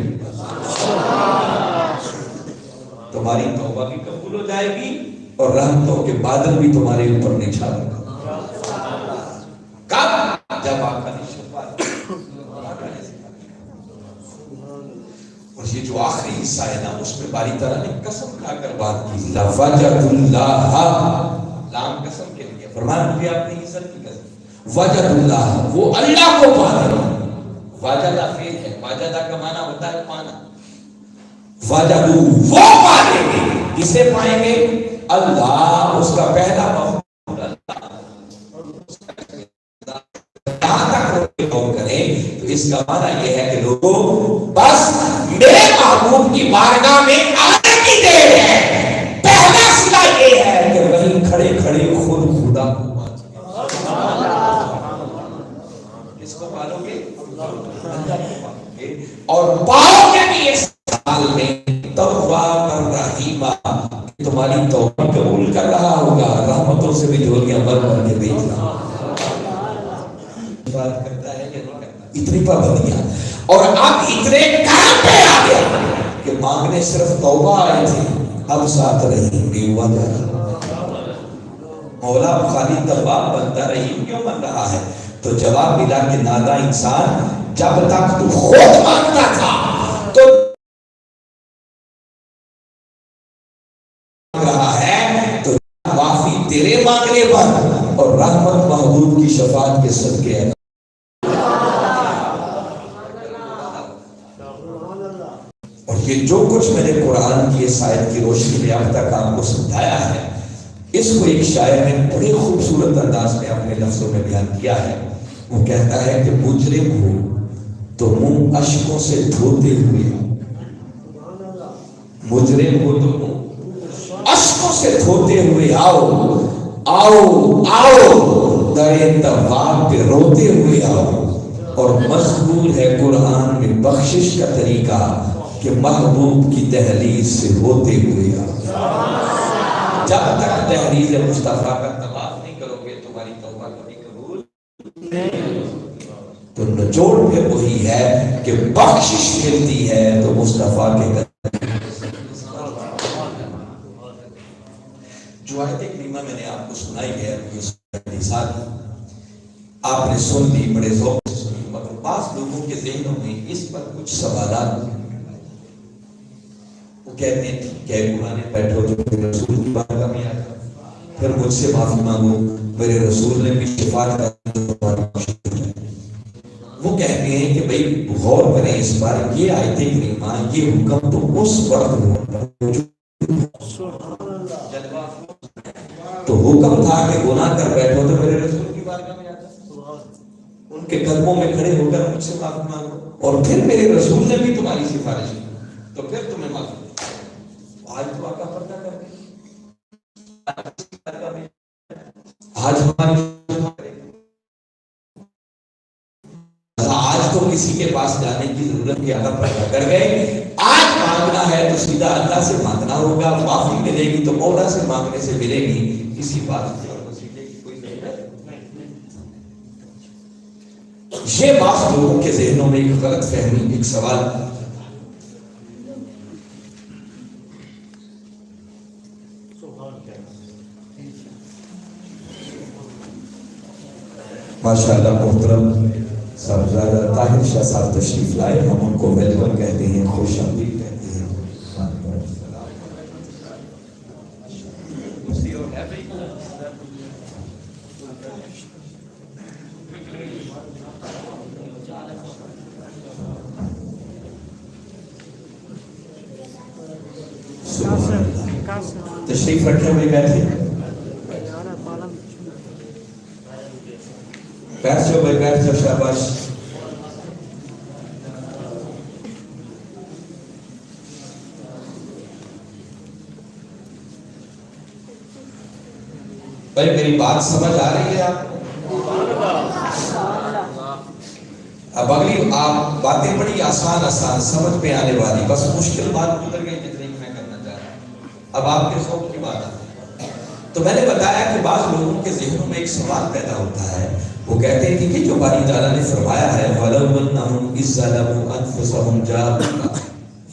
تمہاری توبہ بھی قبول ہو جائے گی اور رحمتوں کے بادل بھی تمہارے اوپر نچھاور گا۔ کب؟ جب آقا نے شفاعت اور یہ جو آخری حصہ ہے نا، اس میں باری تعالیٰ نے قسم کھا کر بات کی، لَوَجَدُ اللَّهَ، لام قسم کے لیے، فرمایا مجھے اپنی عزت کی قسم، وجد اللہ، وہ اللہ کو پانا، واجدہ فعل ہے، واجدہ کا معنی ہوتا ہے پانا، وجدو وہ پائیں گے، کسے پائیں گے؟ اللہ، اس کا پہلا مفعول اللہ، یہاں تک غور کریں تو اس کا معنی یہ ہے کہ لوگوں بس میرے محبوب کی بارگاہ میں آنے کی دیر ہے، پہلا صلہ یہ ہے کہ وہیں کھڑے کھڑے خود خدا کو کس کو پالو گے؟ اور پاؤ گے بھی اس سال میں توابا رحیما، تمہاری توبہ قبول کر رہا ہوگا، رحمتوں سے بھی جھولیاں بھر بھر کے بھیج رہا، بات کرتا ہے یا نہیں کرتا، اتنی پابندیاں، اور اب اتنے کام پہ آ گیا کہ مانگنے صرف توبہ آئے تھے، اب ساتھ رحیم بھی ہوا جا رہا، مولا خالی تواب بنتا رحیم کیوں بن رہا ہے؟ تو جواب ملا کہ نادا انسان، جب تک تو خود مانگتا تھا تو رہا ہے، تو معافی تیرے مانگنے پر اور رحمت محبوب کی شفاعت کے صدقے ہے۔ اور یہ جو کچھ میں نے قرآن کی اس آیت کی روشنی میں اب تک آپ کو سمجھایا ہے، اس کو ایک شاعر نے بڑے خوبصورت انداز میں اپنے لفظوں میں بیان کیا ہے۔ وہ کہتا ہے کہ مجرم ہو تو منہ اشکوں سے دھوتے ہوئے، مجرم ہو تو منہ اشکوں سے دھوتے ہوئے آؤ، آؤ آؤ در تواب پہ روتے ہوئے آؤ، اور مذکور ہے قرآن میں بخشش کا طریقہ کہ محبوب کی دہلیز سے ہوتے ہوئے آؤ۔ جب تک دہلیز مصطفیٰ کا طواف نہیں کرو گے تمہاری توبہ کبھی قبول نہیں، تو نچوڑ پہ وہی ہے کہ بخشش ملتی ہے تو مصطفیٰ کے جو آیت کریمہ میں نے آپ کو سنائی ہے، آپ نے سن لی بڑے ذوق سے سنی، مگر بعض لوگوں کے ذہنوں میں اس پر کچھ سوالات، وہ کہتے ہیں ٹھیک ہے قرآن بیٹھو تو میرے رسول کی بارگاہ میں آ جاؤ، پھر مجھ سے معافی مانگو، میرے رسول نے بھی شفاعت کر، وہ کہتے ہیں کہ بھئی غور کریں اس بار، یہ آیت کریمہ یہ حکم تو اس وقت ہوتا تو حکم تھا کہ گناہ کر بیٹھو تو میرے رسول کی بارگاہ میں آ جاؤ، ان کے قدموں میں کھڑے ہو کر مجھ سے معافی مانگو، اور پھر میرے رسول نے بھی تمہاری سفارش کی تو پھر تمہیں معافی۔ آج تو آقا پردہ کر گئے، آج ہماری آج تو کسی کے پاس جانے کی ضرورت کی، آقا پردہ کر گئے، آج مانگنا ہے تو سیدھا اللہ سے مانگنا ہوگا، معافی ملے گی تو مولا سے مانگنے سے ملے گی، کسی بات کی اور وسیلے کی کوئی ضرورت نہیں۔ یہ بات لوگوں کے ذہنوں میں ایک غلط فہمی، ایک سوال، ماشاءاللہ محترم صاحبزادہ طاہر شاہ صاحب تشریف لائے، ہم ان کو ویلکم کہتے ہیں، خوش آمدید کہتے ہیں۔ تشریف رکھے ہوئے بیٹھے، بیٹھ جاؤ بھائی، بیٹھ جاؤ، شاباش۔ بھائی میری بات سمجھ آ رہی ہے آپ کو؟ اب اگلی آپ باتیں بڑی آسان آسان سمجھ میں آنے والی، بس مشکل بات گزر گئی جتنی میں کرنا چاہ رہا ہوں۔ اب آپ کے خوف کی بات آتی ہے، تو میں نے بتایا کہ بعض لوگوں کے ذہنوں میں ایک سوال پیدا ہوتا ہے، وہ کہتے ہیں کہ جو باری تعالیٰ نے فرمایا ہے وَلَوْ أَنَّهُمْ إِذْ ظَلَمُوا أَنفُسَهُمْ جَاءُوكَ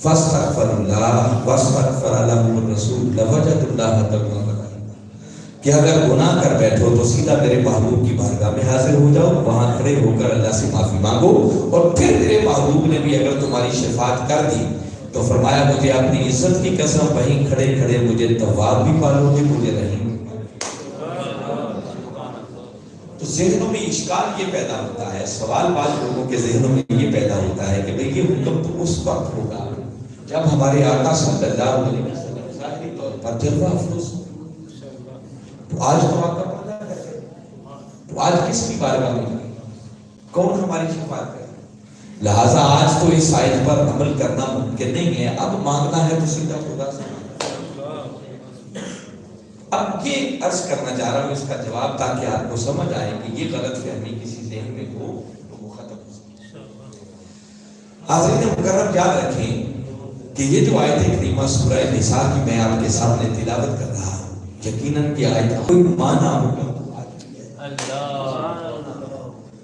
فَاسْتَغْفَرُوا اللَّهَ وَاسْتَغْفَرَ لَهُمُ الرَّسُولُ لَوَجَدُوا اللَّهَ تَوَّابًا رَحِيمًا، کہ اگر گناہ کر بیٹھو تو سیدھا میرے محبوب کی بارگاہ میں حاضر ہو جاؤ، وہاں کھڑے ہو کر اللہ سے معافی مانگو، اور پھر میرے محبوب نے بھی اگر تمہاری شفاعت کر دی تو فرمایا مجھے اپنی عزت کی قسم وہیں کھڑے کھڑے مجھے تواب بھی پالو گے، مجھے رحیم۔ تو ذہنوں میں اشکال یہ پیدا ہوتا ہے، سوال بعض لوگوں کے ذہنوں میں یہ پیدا ہوتا ہے کہ بھئی یہ حکم تو اس وقت ہوگا جب ہمارے آقا صلی اللہ علیہ وسلم ظاہری طور پر جلوہ افروز ہو، تو آج تو آقا پردہ کرتے، تو آج کس کی بارگاہ میں کون ہماری شفاعت کرے؟ لہٰذا آج تو اس آیت پر عمل کرنا ممکن نہیں ہے، اب مانگنا ہے تو سیدھا خدا سے۔ اب یہ عرض کرنا چاہ رہا ہوں اس کا جواب تاکہ آپ کو سمجھ آئے کہ یہ غلط فہمی کسی ذہن میں ہو تو وہ ختم ہو سکے۔ حاضرین مکرم یاد رکھیں کہ یہ جو آیت کریمہ سورہ نساء کی میں آپ کے سامنے تلاوت کر رہا ہوں، یقیناً یہ آیت کوئی معنی ہوگا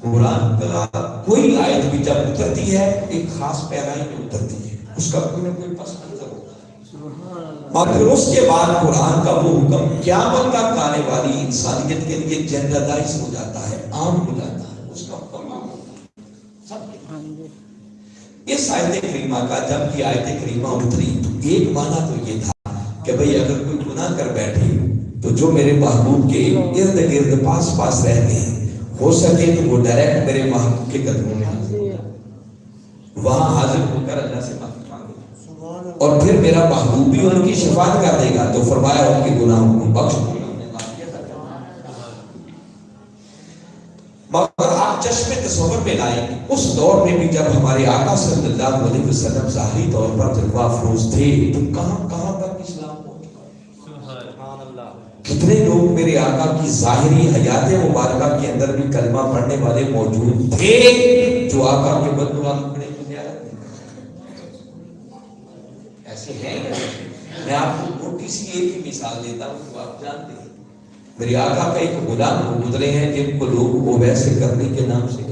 قرآن کا کوئی آیت بھی جب اترتی ہے ایک خاص پیرائی میں اترتی ہے، اس کا کوئی نہ کوئی پس منظر ہوگا، مگر اس کے بعد قرآن کا وہ حکم قیامت تک آنے والی انسانیت کے لیے جنرلائز ہو جاتا ہے، عام ہو جاتا ہے، اس کا حکم عام ہوتا ہے سب کے۔ اس آیت کریمہ کا جب یہ آیت کریمہ اتری تو ایک معنی تو یہ تھا کہ بھئی اگر کوئی گناہ کر بیٹھے تو جو میرے محبوب کے ارد گرد پاس پاس رہتے ہیں، ہو سکے تو وہ ڈائریکٹ میرے محبوب کے قدموں میں حاضر ہو جائے، وہاں حاضر ہو کر اللہ سے معافی مانگے، اور پھر میرا محبوب بھی ان کی شفاعت کر دے گا، تو فرمایا ان کے گناہوں کو بخش دے گا، انہیں معافی عطا کر دے گا۔ مگر آپ چشم تصور میں لائیں اس دور میں بھی جب ہمارے آقا صلی اللہ علیہ وسلم ظاہری طور پر جلوہ افروز تھے تو کہاں کہاں تک اسلام پہنچ گیا، کتنے لوگ میرے آقا کی ظاہری حیات مبارکہ کے اندر بھی کلمہ پڑھنے والے موجود تھے جو آقا کے بددعا ٹکڑے کی زیارت نہیں، ایسے ہیں۔ میں آپ کو موٹی سی ایک ہی مثال دیتا ہوں تو آپ جانتے ہیں، میرے آقا کا ایک غلام کو گزرے ہیں جن کو لوگ وہ ویسے کرنے کے نام سے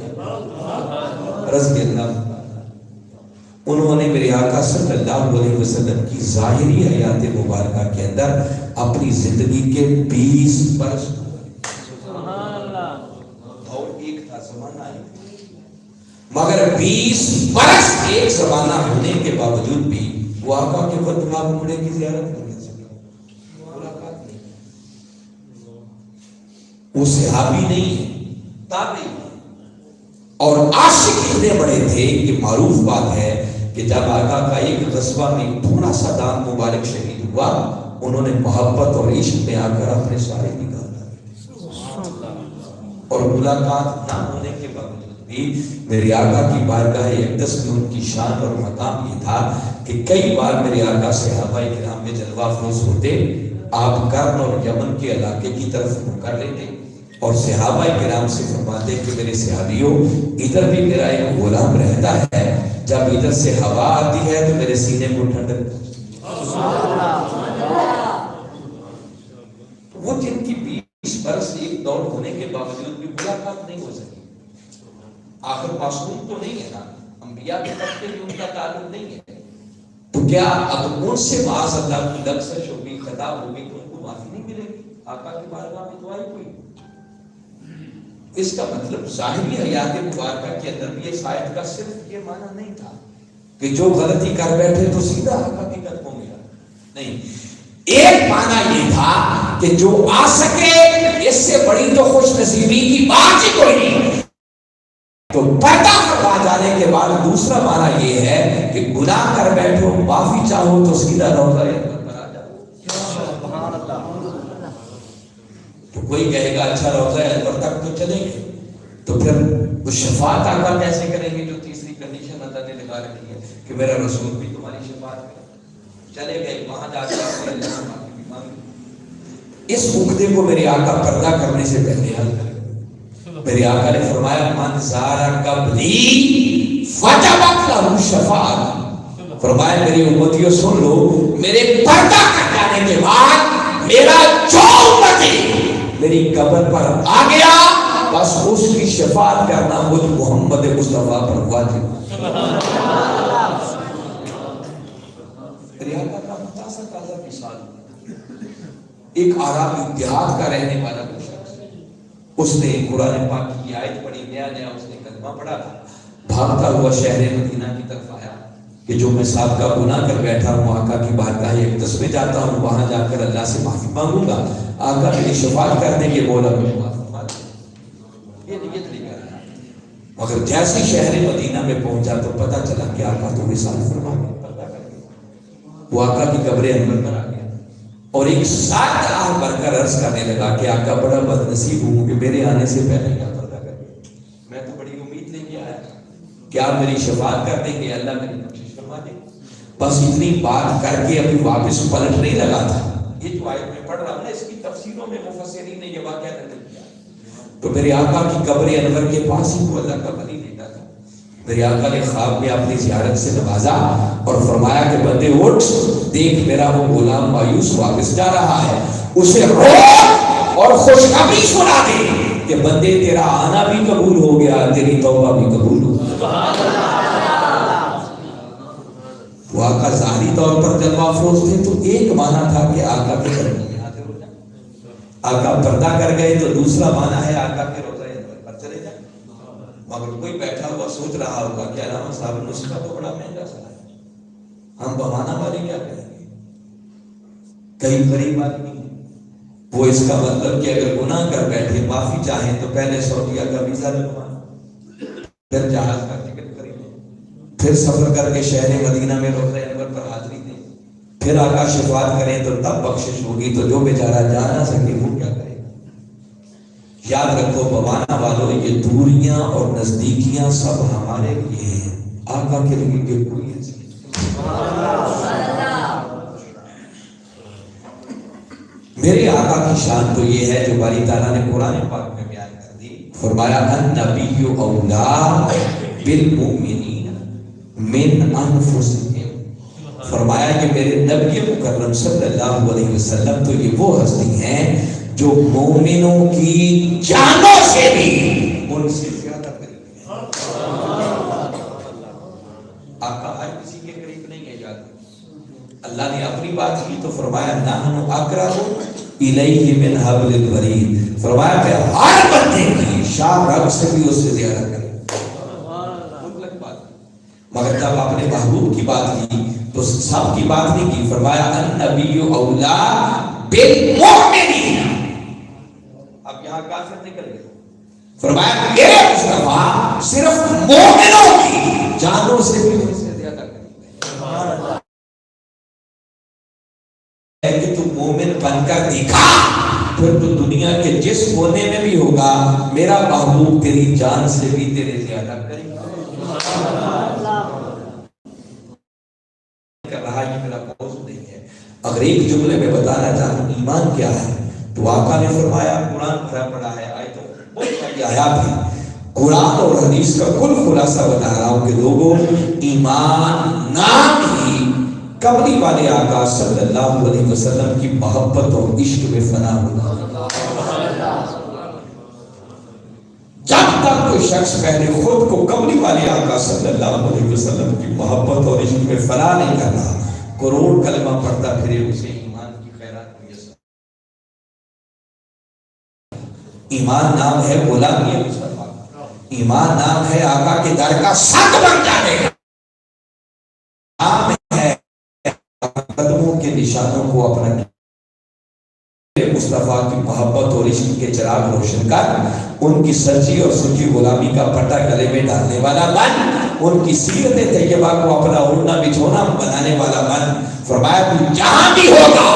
رضی اللہ، انہوں نے میرے آقا صلی اللہ علیہ وسلم کی ظاہری حیات مبارکہ کے اندر اپنی زندگی کے 20 برس، اور ایک تھا زمانہ ایک، مگر 20 برس ایک زمانہ ہونے کے باوجود بھی وہ آقا کے بددعا ٹکڑے کی زیارت نہیں کر سکے، ملاقات نہیں، وہ صحابی نہیں ہے، تابعی، اور عاشق اتنے بڑے تھے کہ معروف بات ہے کہ جب آقا کا ایک غزوہ میں تھوڑا سا دانت مبارک شہید ہوا، انہوں نے محبت اور عشق میں آ کر اپنے سارے نکال ڈالے، اور ملاقات نہ ہونے کے باوجود بھی میرے آقا کی بارگاہ اقدس میں ان کی شان اور مقام یہ تھا کہ کئی بار میرے آقا صحابہ کرام میں جلوہ افروز ہوتے، آپ کرن اور یمن کے علاقے کی طرف منہ کر لیتے اور صحابہ کرام سے فرماتے کہ میرے صحابیوں ادھر بھی میرا ایک غلام رہتا ہے، جب ادھر سے ہوا آتی ہے تو میرے سینے کو ٹھنڈک، وہ جن کی 20 برس ایک دور ہونے کے باوجود بھی ملاقات نہیں ہو سکی، آخر معصوم تو نہیں ہے نا، انبیاء کے طبقے بھی ان کا تعلق نہیں ہے، تو کیا اب ان سے معاذ اللہ کی لغزش ہوگی، خطا ہوگی تو ان کو معافی نہیں ملے گی؟ آقا کی بارگاہ میں دعائیں کوئی، اس کا مطلب ظاہری حیات مبارکہ کے اندر بھی اس آیت کا صرف یہ معنی نہیں تھا کہ جو غلطی کر بیٹھے تو سیدھا آقا کی قدموں میں نہیں، ایک معنی یہ تھا کہ جو آ سکے، اس سے بڑی تو خوش نصیبی کی بات ہی کوئی نہیں، تو پردہ فرما جانے کے بعد دوسرا معنی یہ ہے کہ گناہ کر بیٹھو، معافی چاہو تو سیدھا روضہ اکبر پر آ جاؤ، تو کوئی کہے گا اچھا روضہ اکبر تک تو چلیں گے، تو پھر وہ شفاعت آقا کیسے کریں گے؟ جو تیسری کنڈیشن اللہ نے لگا رکھی ہے کہ میرا رسول بھی تمہاری شفاعت کرے، چلے گئے وہاں جا کے اللہ سے معافی بھی مانگی، اس عقدے کو میرے آقا پردہ کرنے سے پہلے حل کریں، میرے آقا نے فرمایا من زارا قبری وجبت لہ شفاعت، فرمایا میری امتیوں سن لو، میرے پردہ کر جانے کے بعد میرا جو امتی میری قبر پر آ گیا بس اس کی شفاعت کرنا مجھ محمد مصطفیٰ پر واجب۔ میرے آقا کا مختصر تازہ مثال، ایک عربی دیہات کا رہنے والا شخص، اس نے قرآن پاک کی آیت پڑھی، نیا اس نے کلمہ پڑھا تھا، بھاگتا ہوا شہر مدینہ کی طرف آیا کہ جو میں سابقہ گناہ کر بیٹھا ہوں، آقا کی بارگاہ اقدس میں جاتا ہوں، وہاں جا کر اللہ سے معافی مانگوں گا، آقا میری شفاعت کرنے کے مولا میں معافی مانگ، یہ نیت لے کر آیا۔ مگر جیسے شہر مدینہ میں پہنچا تو پتہ چلا کہ آقا تو وصال فرما گئے، پردہ کر گئے۔ وہ آقا کی قبر انور پر آ گیا اور ایک ساتھ آہ بھر کر عرض کرنے لگا کہ آقا بڑا بد نصیب ہوں کہ میرے آنے سے پہلے کیا پردہ کر گئے، میں تو بڑی امید لے کے آیا کہ آپ میری شفاعت کر دیں گے، اللہ میری بخشش فرما دے۔ بس اتنی بات کر کے ابھی واپس پلٹ نہیں لگا تھا، یہ جو آیت میں پڑھ رہا ہوں نا، اس کی تفسیروں میں مفسرین نے یہ واقعہ نقل کیا، تو میرے آقا کی قبر انور کے پاس ہی وہ اللہ کا ولی لیتا تھا۔ میرے آقا نے خواب میں اپنی زیارت سے نوازا اور فرمایا کہ بندے اٹھ، دیکھ میرا وہ غلام مایوس واپس جا رہا ہے، اسے روک اور خوشخبری سنا دے کہ بندے تیرا آنا بھی قبول ہو گیا، تیری توبہ بھی قبول ہو گیا۔ وہ آقا ظاہری طور پر جلوہ افروز تھے تو ایک معنی تھا کہ آقا کے قدموں میں حاضر ہو جائیں، آقا پردہ کر گئے تو دوسرا معنی ہے آقا کے روضہ انور پر چلے جائیں۔ مگر کوئی بیٹھا ہوا سوچ رہا ہوگا کہ علامہ صاحب نسخہ تو بڑا مہنگا سا ہے، ہم بہانہ والے کیا کریں گے، کئی غریب آدمی ہیں، وہ اس کا مطلب کہ اگر گناہ کر بیٹھے معافی چاہیں تو پہلے سعودیہ کا ویزا لگوائیں، پھر جہاز کا ٹکٹ خریدیں، پھر سفر کر کے شہر مدینہ میں روضہ انور پر حاضری دیں، پھر آقا شفاعت کریں تو تب بخشش ہوگی، تو جو بیچارہ جا نہ سکے وہ کیا کرے گا۔ یاد رکھو بوانا والوں، یہ دوریاں اور نزدیکیاں سب ہمارے لیے ہیں، آقا کے لیے کہ کوئی ایسی میرے آقا کی شان تو یہ ہے جو باری تعالیٰ نے قرآن پاک میں بیان کر دی، فرمایا النبی اولا بالمؤمنین من انفسہم، فرمایا کہ میرے نبی مکرم صلی اللہ علیہ وسلم تو یہ وہ ہستی ہیں جو مومنوں کی جانوں سے بھی ان سے زیادہ قریب ہیں۔ آقا ہر کسی کے قریب نہیں ہے جاتے، اللہ نے اپنی بات کی تو فرمایا نحن اقرب الیہ من حبل الورید، فرمایا کہ ہر بندے کی شاہ رب سے بھی اس سے زیادہ کرے، مطلق بات۔ مگر جب آپ نے محبوب کی بات کی تو سب کی بات نہیں کی، فرمایا النبی اولا بالمؤمنین، اب یہاں کافر نکل گئے، فرمایا میرے مصطفیٰ صرف مومنوں کی جانوں سے بھی ان سے زیادہ کرے کہ تو مومن بن کر دکھا، پھر تو دنیا کے جس کونے میں بھی ہوگا میرا محبوب تیری جان سے بھی تیرے زیادہ کرے کر رہا، یہ میرا موضوع نہیں ہے۔ اگر ایک جملے میں بتانا چاہوں ایمان کیا ہے تو آقا نے فرمایا، قرآن بھرا پڑا ہے، آیتوں بہت ساری آیات ہیں، قرآن اور حدیث کا کل خلاصہ بتا رہا ہوں کہ لوگوں ایمان نام ہی قبلی والے آقا صلی اللہ علیہ وسلم کی محبت اور عشق میں فنا ہونا۔ جب تک کوئی شخص پہلے خود کو قبلی والے آقا صلی اللہ علیہ وسلم کی محبت اور عشق میں فنا نہیں کر رہا، کروڑ کلمہ پڑھتا پھرے اسے ایمان کی خیرات میسر۔ ایمان نام ہے غلامی مصطفیٰ، ایمان نام ہے آقا کے در کا سنگ بن جانے کا، نام ہے قدموں کے نشانوں کو اپنا مصطفیٰ کی محبت اور عشق کے چراغ روشن کر ان کی سچی اور سچی غلامی کا پٹا گلے میں ڈالنے والا بن، ان کی سیرت طیبہ کو اپنا اڑنا بچھونا بنانے والا بن۔ فرمایا تو جہاں بھی ہوگا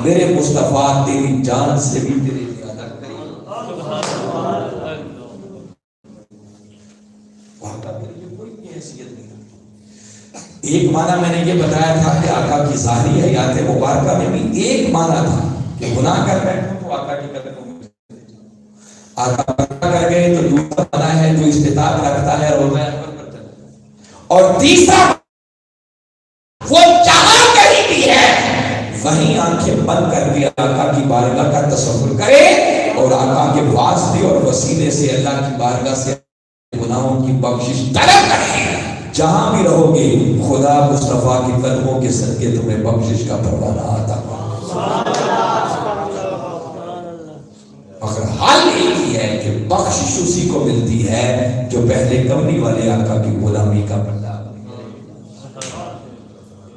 میرے مصطفیٰ تیری جان سے بھی تیرے زیادہ کرے، وہاں کا تیری کوئی حیثیت نہیں۔ ایک معنی میں نے یہ بتایا تھا کہ آقا کی ظاہری حیات مبارکہ میں بھی ایک معنی تھا کہ گناہ کر بیٹھو تو آقا کی قدموں میں آقا کر گئے تو دوسرا بنا ہے جو استطاعت رکھتا ہے روزہ اکبر پر چلا جائے، اور تیسرا وہ جہاں کہیں بھی ہے وہیں آنکھیں بند کر کے آقا کی بارگاہ کا تصور کرے اور آقا کے واسطے اور وسیلے سے اللہ کی بارگاہ سے گناہوں کی بخشش طلب کرے۔ جہاں بھی رہو گے خدا مصطفیٰ کے قدموں کے صدقے تمہیں بخشش کا پروانہ عطا فرمائے۔ مگر حال ایک ہی ہے کہ بخشش اسی کو ملتی ہے جو پہلے کملی والے آقا کی غلامی کا بندہ۔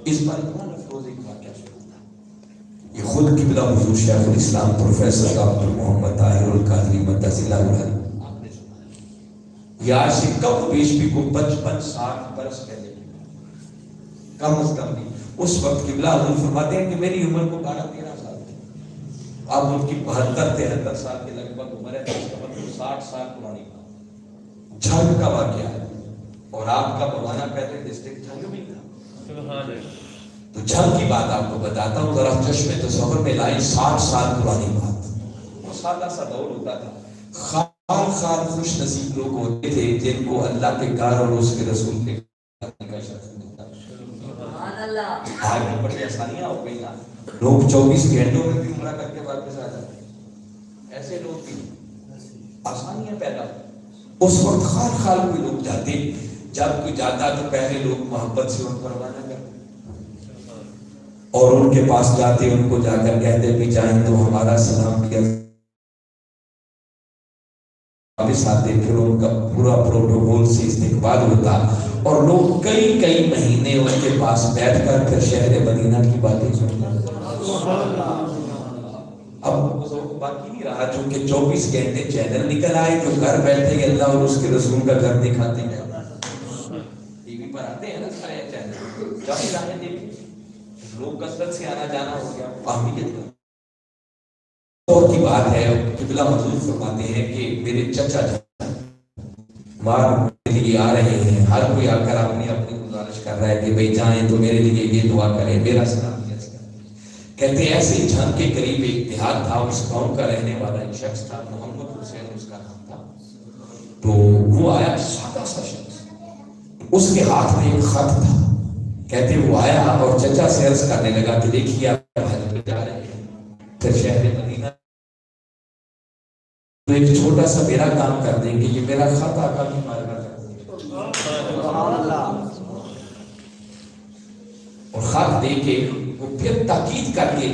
اس بار ایک واقعہ سنتا، یہ خود قبلہ حضور شیخ الاسلام پروفیسر عبد محمد طاہر القادری مدث اللہ علیہ آپ نے سنا، یہ آج سے کم بیش بھی کو 55-60 برس پہلے، کم از کم بھی اس وقت قبلہ حضور فرماتے ہیں کہ میری عمر کو 12-13 سال تھی، اب ان کی 72-73 سال کے لگ بھگ عمر ہے، اس کا مطلب 60 سال پرانی بات۔ جھنگ کا واقعہ ہے اور آپ کا بوانا پہلے ڈسٹرکٹ جھنگ میں تھا، تو جھنگ کی بات آپ کو بتاتا ہوں، ذرا چشم تصور میں لائیں۔ 60 سال پرانی بات، وہ سادہ سا دور ہوتا تھا، خار خوش نصیب لوگ ہوتے تھے جن کو اللہ کے کار اور اس کے رسول کے کار کا شرف ملتا۔ آج بھی بڑی آسانیاں ہو گئی نا، لوگ 24 گھنٹوں میں بھی عمرہ کر کے واپس آ جاتے ہیں، ایسے لوگ بھی آسانیاں پیدا ہو۔ اس وقت خال کوئی لوگ جاتے، جب کوئی جاتا تو پہلے لوگ محبت سے ان پر روانہ کرتے اور ان کے پاس جاتے، ان کو جا کر کہتے بھی چاہیں تو ہمارا سلام کیا، واپس آتے، پھر ان کا پورا پروٹوکول سے استقبال ہوتا اور لوگ کئی مہینے ان کے پاس بیٹھ کر پھر شہر مدینہ کی باتیں سنتے۔ اب باقی نہیں رہا، چونکہ 24 گھنٹے چینل نکل آئے جو گھر بیٹھے اللہ اور اس کے رسول کا گھر دکھاتے ہیں، ٹی وی پر آتے ہیں نا سارے چینل، جب جانے دیکھیں لوگ کثرت سے آنا جانا ہو گیا، فہمیت کا اور کی بات ہے۔ قبلہ حضور فرماتے ہیں کہ میرے چچا جان مار میرے لیے آ رہے ہیں، ہر کوئی آ کر اپنی گزارش کر رہا ہے کہ بھئی جائیں تو میرے لیے یہ دعا کریں، میرا سلام کیا کریں۔ کہتے ہیں ایسے ہی جھنگ کے قریب ایک دیہات تھا، اس قوم کا رہنے والا ایک شخص تھا، محمد حسین اس کا نام تھا، تو وہ آیا، سادہ سا شخص، اس کے ہاتھ میں ایک خط تھا۔ کہتے وہ آیا اور چچا سے عرض کرنے لگا کہ دیکھیے آپ حج پہ جا رہے ہیں، پھر شہر مدینہ تو ایک چھوٹا سا میرا کام کر دیں گے، یہ میرا خط آقا کی بارگاہ کر دیں گے۔ اور خط دے کے وہ پھر تاکید کر کے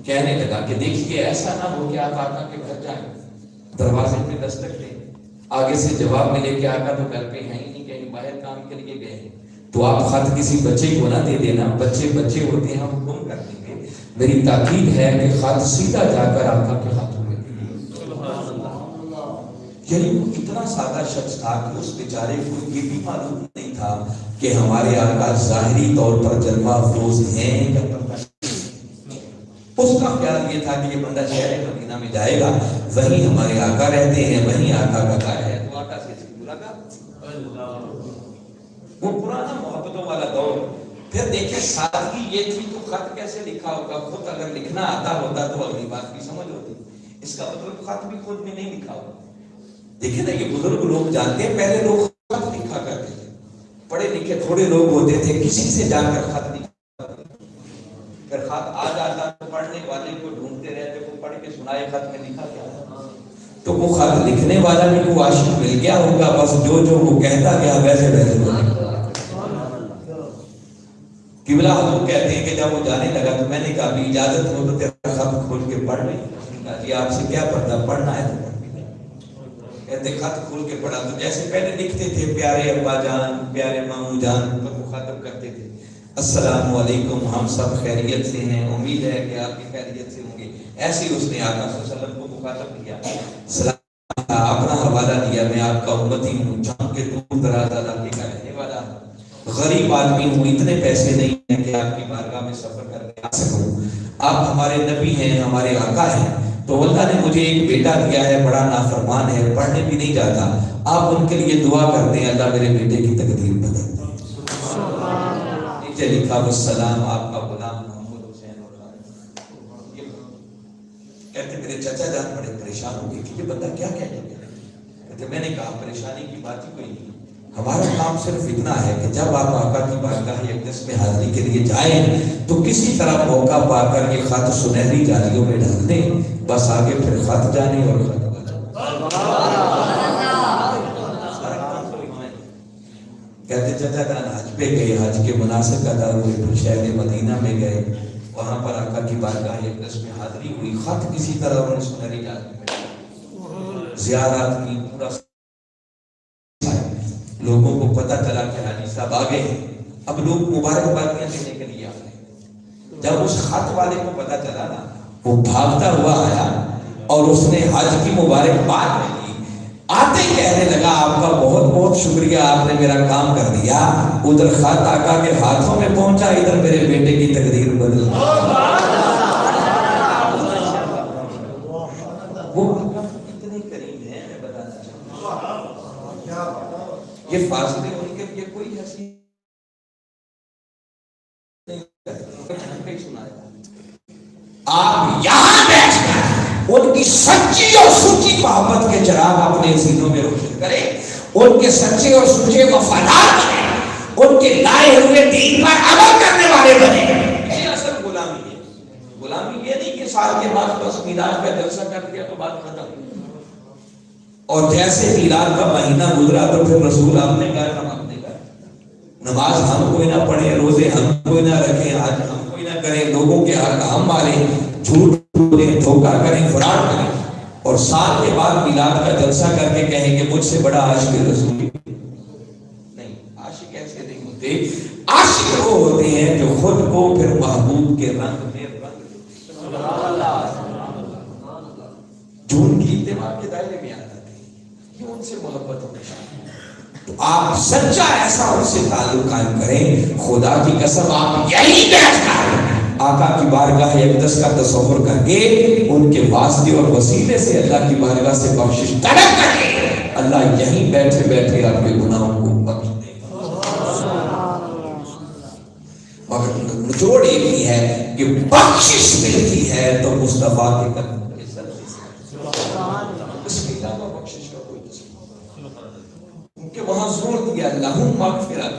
کہنے لگا کہ دیکھیے ایسا نہ ہو کہ آپ آقا کے گھر جائیں، دروازے پہ دستک دیں، آگے سے جواب ملے کہ آقا تو گھر پہ ہیں ہی نہیں، کہیں باہر کام کے لیے گئے ہیں، تو آپ خط کسی بچے کو نہ دے دینا، بچے ہوتے ہیں ہم گم کر دیں گے، میری تاکید ہے کہ خط سیدھا جا کر آقا کے ہاتھوں میں دے۔ یعنی وہ اتنا سادہ شخص تھا کہ اس بیچارے کو یہ بھی معلوم نہیں تھا کہ ہمارے آقا ظاہری طور پر جلوہ افروز ہیں یا پردہ۔ اس کا خیال یہ تھا کہ یہ بندہ شہر مدینہ میں جائے گا، وہیں ہمارے آقا رہتے ہیں، وہیں آقا کا گھر ہے، تو آقا سے ملاقات۔ وہ پرانا محبتوں والا دور۔ پھر دیکھیں سادگی یہ تھی تو خط کیسے لکھا ہوگا، خود اگر لکھنا آتا ہوتا تو اگلی بات کی سمجھ ہوتی، اس کا مطلب خط بھی خود میں نہیں لکھا ہوگا۔ دیکھیں نا یہ بزرگ لوگ جانتے ہیں، پہلے لوگ خط لکھا کرتے تھے، پڑھے لکھے تھوڑے لوگ ہوتے تھے، کسی سے جا کر خط لکھا، پھر خط آ جاتا تو پڑھنے والے کو ڈھونڈتے رہتے، وہ پڑھ کے سنائے خط میں لکھا کیا ہے، تو وہ خط لکھنے والا بھی کو عاشق مل گیا ہوگا، بس جو وہ کہتا گیا ویسے ویسے۔ قبلہ حضور کہتے ہیں کہ جب وہ جانے لگا تو میں نے کہا بھی اجازت ہو تو تیرا خط کھول کے پڑھ لیں۔ کہا جی آپ سے کیا پڑھتا، پڑھنا ہے تو پڑھ لیں۔ کہتے خط کھول کے پڑھا تو جیسے پہلے لکھتے تھے پیارے ابا جان، پیارے ماموں جان، تو مخاطب کرتے تھے السلام علیکم، ہم سب خیریت سے ہیں، امید ہے کہ آپ کی خیریت سے ہوں گے۔ ایسے ہی اس نے آقا صلی اللہ علیہ وسلم کو مخاطب کیا، سلام، اپنا حوالہ دیا، میں آپ کا امتی ہوں، جان کے دور دراز علاقے کا رہنے والا ہوں، غریب آدمی ہوں، اتنے پیسے نہیں ہیں کہ آپ کی بارگاہ میں سفر کر کے آ سکوں، آپ ہمارے نبی ہیں، ہمارے آقا ہیں، تو اللہ نے مجھے ایک بیٹا دیا ہے، بڑا نافرمان ہے، پڑھنے بھی نہیں جاتا، آپ ان کے لیے دعا کر دیں، اللہ میرے بیٹے کی تقدیر بدل دے۔ نیچے لکھا والسلام آپ کا غلام محمد حسین اور خالد۔ کہتے میرے چچا جان بڑے پریشان ہو گئے کہ یہ بندہ کیا کہہ گیا، کہتے میں نے کہا پریشانی کی بات ہی کوئی نہیں، ہمارا کام صرف اتنا ہے کہ جب آپ آقا کی بارگاہ اقدس میں حاضری کے لیے جائیں تو کسی طرح موقع پا کر یہ خط سنہری جالیوں میں ڈال دیں، بس آگے پھر خط جانے اور خط کہتے چچا جان حج پہ گئے، حج کے مناسک ادا ہوئے، پھر شہر مدینہ میں گئے، وہاں پر آقا کی بارگاہ اقدس میں حاضری ہوئی، خط کسی طرح انہوں نے سنہری جالی میں زیارات کی، پورا لوگوں کو پتہ چلا کہ حاجی صاحب آگے ہیں، اب لوگ مبارکبادیاں دینے کے لیے آ گئے۔ جب اس خط والے کو پتہ چلا نا، وہ بھاگتا ہوا آیا اور اس نے حج کی مبارکباد میں دی، آتے کہنے لگا آپ کا بہت بہت شکریہ، آپ نے میرا کام کر دیا۔ ادھر خط آقا کے ہاتھوں میں پہنچا، ادھر میرے بیٹے کی تقدیر بدل وہ اتنے قریب ہیں، میں بتانا چاہتا ہوں یہ فاصلے ان کے لیے کوئی حیثیت نہیں سنائے۔ آپ یہاں بیٹھ کر ان کی سچی اور سچی محبت کے چراغ اپنے سینوں میں روشن کریں، ان کے سچے اور سچے وفادار بنیں، ان کے لائے ہوئے دین پر عمل کرنے والے بنیں۔ یہ اصل غلامی ہے۔ غلامی یہ نہیں کہ سال کے بعد بس میلاد کا جلسہ کر دیا تو بات ختم، اور جیسے میلاد کا مہینہ گزرا تو پھر رسول آپ نے کہا ہم آپ نے کہا، نماز ہم کوئی نہ پڑھیں، روزے ہم کوئی نہ رکھیں، حج ہم کوئی نہ کریں، لوگوں کے حق ہم ماریں، جھوٹ بولیں، دھوکہ کریں، فراڈ کریں، اور سال کے بعد میلاد کا جلسہ کر کے کہیں کہ مجھ سے بڑا عاشق رسول نہیں۔ عاشق ایسے نہیں ہوتے، عاشق وہ ہوتے ہیں جو خود کو پھر محبوب کے رنگ میں رنگ جو ان کی اتباع کے دائرے میں آ جاتے ہیں، یہ ان سے محبت ہونے تو آپ سچا ایسا ان سے تعلق قائم کریں۔ خدا کی قسم آپ یہی بیٹھ کر آقا کی بارگاہ اقدس کا تصور کر کے ان کے واسطے اور وسیلے سے اللہ کی بارگاہ سے بخشش طلب کریں، اللہ یہیں بیٹھے بیٹھے آپ کے گناہوں کو بخش دے گا۔ مگر نچوڑ ایک ہی ہے کہ بخشش ملتی ہے تو مصطفیٰ کے قدموں کے صدقے سے، اس کے علاوہ بخشش کا کوئی کہ وہاں زور دیا لہم مغفرت،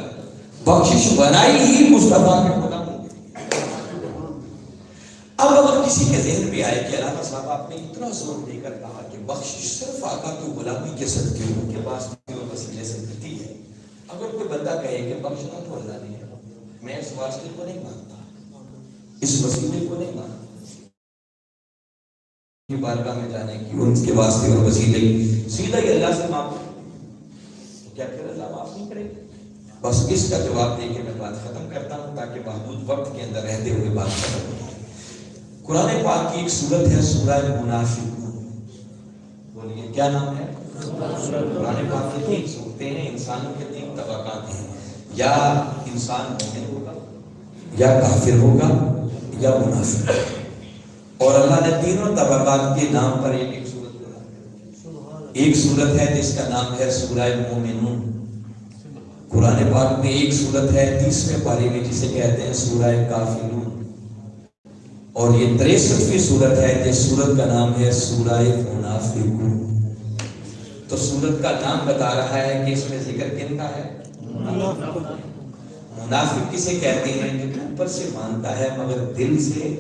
بخشش بنائی ہی مصطفیٰ کے غلاموں کے۔ اب اگر کسی کے ذہن میں آئے کہ علامہ صاحب آپ نے اتنا زور دے کر کہا کہ بخشش صرف آقا کی غلامی کے صدقے ان کے واسطے اور وسیلے سے ملتی ہے، اگر کوئی بندہ کہے کہ بخشنا تو اللہ نے ہے، میں اس واسطے کو نہیں مانتا، اس وسیلے کو نہیں مانتا، بارگاہ میں جانے کی ان کے واسطے اور وسیلے سیدھا ہی اللہ سے مانگو، کیا پھر اللہ معاف نہیں کرے گا؟ بس اس کا جواب دے کے میں بات ختم کرتا ہوں تاکہ محدود وقت کے اندر رہتے ہوئے بات ختم ہو جائے۔ قرآن پاک کی ایک سورت ہے سورہ منافقون، بولیے کیا نام ہے؟ قرآن پاک کی 3 سورتیں ہیں، انسانوں کے 3 طبقات ہیں، یا انسان مومن ہوگا، یا کافر ہوگا، یا منافق، اور اللہ نے تینوں طبقات کے نام پر ایک سورت بنا۔ ایک سورت ہے جس کا نام ہے سورہ مومنون، قرآن پاک میں ایک سورت ہے 30ویں پارے میں جسے کہتے ہیں سورہ کافرون، اور یہ 63ویں سورت ہے جس سورت کا نام ہے سورہ منافقون۔ تو سورت کا نام بتا رہا ہے کہ اس میں ذکر کن کا ہے؟ منافق کسے کہتے ہیں؟ جو اوپر سے مانتا ہے مگر دل سے۔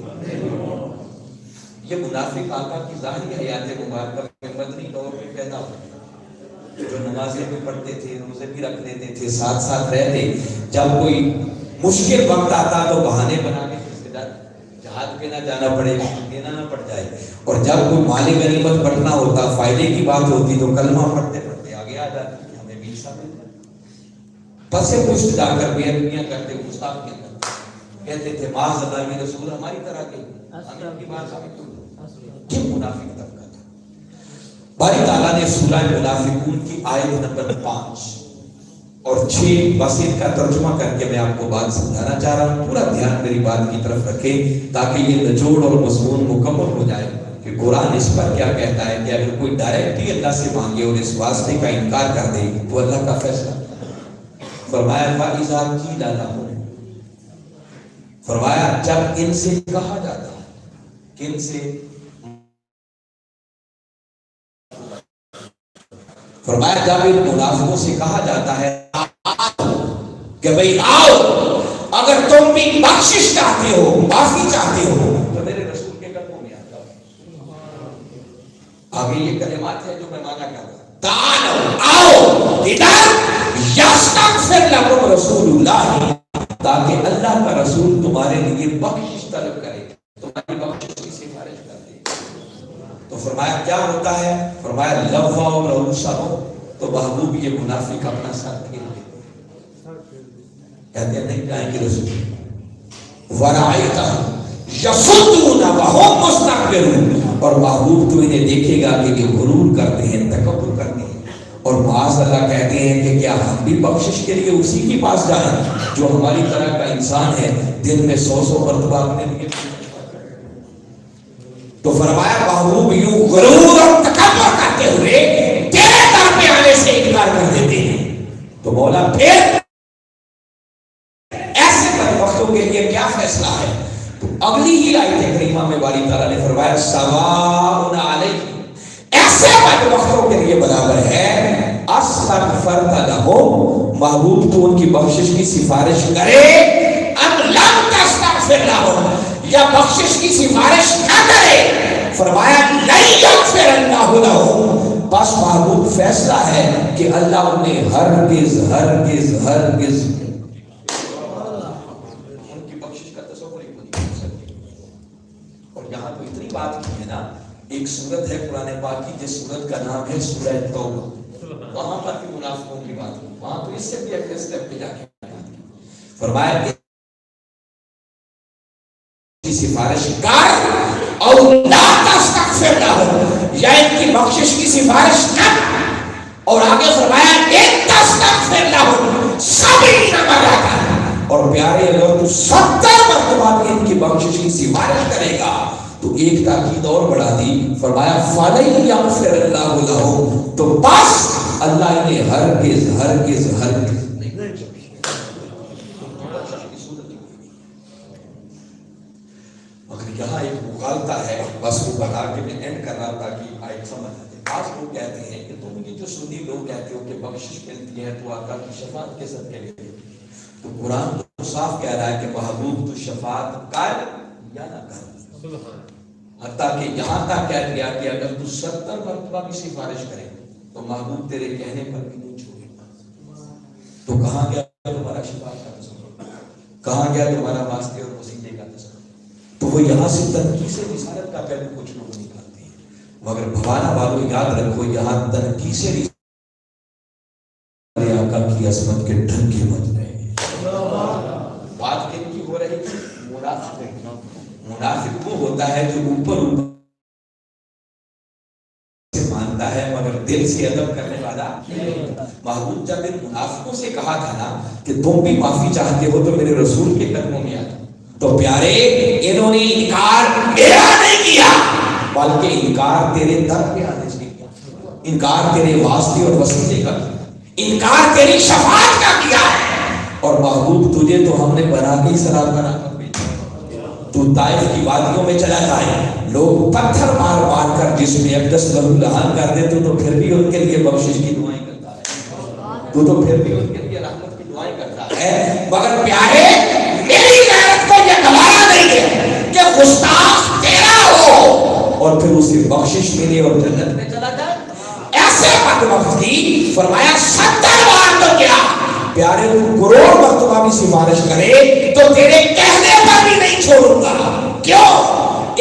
یہ منافق آقا کی ظاہری حیات مبارکہ میں مدنی دور میں پیدا ہوئے، جو نمازیں بھی پڑھتے تھے، روزے بھی رکھ لیتے تھے، ساتھ ساتھ رہتے، جب کوئی مشکل وقت آتا تو بہانے بنا کے جہاد پہ نہ جانا پڑے، دینا نہ پڑ جائے، اور جب کوئی مال غنیمت بٹنا ہوتا، فائدے کی بات ہوتی تو کلمہ پڑھتے پڑھتے آگے آ جاتے کہ ہمیں بھی حصہ ملتا ہے، پسے پشت جا کر بے ادبیاں کرتے، گستاخ کے اندر کہتے تھے معاذ اللہ بھی رسول ہماری طرح کے ہمیں اپنی بات ہمیں کیوں؟ یہ منافق طبقہ تھا۔ باری تعالیٰ نے سورہ منافقون کی آیت نمبر 5 اور 6 بس ان کا ترجمہ کر کے میں آپ کو بات سمجھانا چاہ رہا ہوں، پورا دھیان میری بات کی طرف رکھیں تاکہ یہ نچوڑ اور مضمون مکمل ہو جائے کہ قرآن اس پر کیا کہتا ہے کہ اگر کوئی ڈائریکٹلی اللہ سے مانگے اور اس واسطے کا انکار کر دے تو اللہ کا فیصلہ۔ فرمایا فَإِذَا قِيلَ لَهُمْ، فرمایا جب ان سے کہا جاتا ہے، کن سے؟ فرمایا جب ان منافقوں سے کہا جاتا ہے کہ بھئی آؤ اگر تم بھی بخشش چاہتے ہو معافی چاہتے ہو تو میرے رسول کے قدموں میں آ جاؤ. آگے یہ کلمات ہے جو میں مانا کرتا ہوں. تعالوا آؤ ادھر یستغفر لکم رسول اللہ تاکہ اللہ کا رسول تمہارے لیے بخشش طلب کرے تمہاری بخشش کی سفارش کرتے. تو فرمایا کیا ہوتا ہے؟ فرمایا لوا اور رؤوسا ہو تو محبوب یہ منافق اپنا ساتھ پھیر لے کہتے ہیں نہیں جائیں گے رسول ورائتہم یصدون وہم مستكبرون اور محبوب تو انہیں دیکھے گا کہ یہ غرور کرتے ہیں تکبر کرتے ہیں اور معاذ اللہ کہتے ہیں کہ کیا ہم بھی بخشش کے لیے اسی کے پاس جائیں جو ہماری طرح کا انسان ہے دن میں 100 مرتبہ اپنے لیے. تو فرمایا محبوب یوں غرور اور تکبر کرتے ہوئے تیرے در پہ آنے سے انکار کر دیتے ہیں. تو مولا پھر ایسے بدبختوں کے لیے کیا فیصلہ ہے؟ تو اگلی ہی آیت کریمہ میں باری تعالیٰ نے فرمایا سواء علیکم ایسے بدبختوں کے لیے برابر ہے استغفرت لهم محبوب تو ان کی بخشش کی سفارش کرے ام لم تستغفر لهم یا بخشش کی سفارش نہ کرے. فرمایا لن یغفر اللہ لهم بس محبوب فیصلہ ہے کہ اللہ انہیں ہرگز ہرگز ہرگز ان کی بخشش کا تصور ہی نہیں کر سکتے. اور یہاں تو اتنی بات کی ہے نا ایک سورت ہے قرآن پاک کی جس سورت کا نام ہے سورہ توبہ وہاں پر بھی منافقوں کی بات ہے وہاں تو اس سے بھی اگلے سٹیپ پہ جا کے فرمایا کی سفارش کر اور لا تستغفر لهم یا ان کی بخشش کی سفارش کر اور آگے فرمایا ان تستغفر لهم 70 مرات اور پیارے اگر تو 70 مرتبہ ان کی بخشش کی سفارش کرے گا تو ایک تاکید اور بڑھا دی فرمایا فَلَن يَغْفِرَ اللَّهُ لَهُمْ تو بس اللہ انہیں ہرگز ہرگز ہرگز نہیں مگر یہاں ایک مغالطہ ہے بس وہ بتا کے میں اینڈ کر رہا تھا کہ آیت سمجھ آتے. آج لوگ کہتے ہیں کہ تم یہ جو سنی لوگ کہتے ہو کہ بخشش ملتی ہے تو آقا کی شفاعت کے صدقے لیتے تو قرآن تو صاف کہہ رہا ہے کہ محبوب تو شفاعت کر یا نہ کر حتیٰ کہ یہاں تک کہہ دیا کہ اگر تو 70 مرتبہ بھی سفارش کرے تو محبوب تیرے کہنے پر بھی نہیں چھوڑے گا. تو کہاں گیا تمہارا شفاعت کا تصور کہاں گیا تمہارا واسطے اور وسیلے کا تصور. تو وہ یہاں سے تنقید سے رسالت کا پہلو کچھ لوگ نکالتے ہیں مگر بھوانا والوں یاد رکھو یہاں تنقید سے آقا کی عظمت کے ڈھنگے بج رہے ہیں. بات کن کی ہو رہی تھی؟ منافق وہ ہوتا ہے جو اوپر اوپر سے مانتا ہے مگر دل سے ادب کرنے والا. محبوب جب ان منافقوں سے کہا تھا نا کہ تم بھی معافی چاہتے ہو تو میرے رسول کے قدموں میں آ جاؤ تو پیارے انہوں نے انکار میرا نہیں کیا بلکہ انکار تیرے در پہ آنے سے کیا. انکار تیرے واسطے اور وسیلے کا کیا انکار تیری شفاعت کا کیا ہے. اور محبوب تجھے تو ہم نے بنا کے ہی سراب بنا کر تو طائف کی وادیوں میں چلا جائے لوگ پتھر مار مار کر جس میں اقدس لہو لہان کر دے تو پھر بھی ان کے لیے بخشش کی دعائیں کرتا ہے تو پھر بھی ان کے لیے رحمت کی دعائیں کرتا ہے. مگر پیارے میری غیرت کو یہ گوارا نہیں ہے کہ گستاخ تیرا ہو اور پھر اسے بخشش ملے اور جنت میں چلا جائے. ایسے بدبختی فرمایا 70 بار تو کیا پیارے تو کروڑ مرتبہ بھی سفارش کرے تو تیرے کہنے پر بھی نہیں چھوڑوں گا. کیوں؟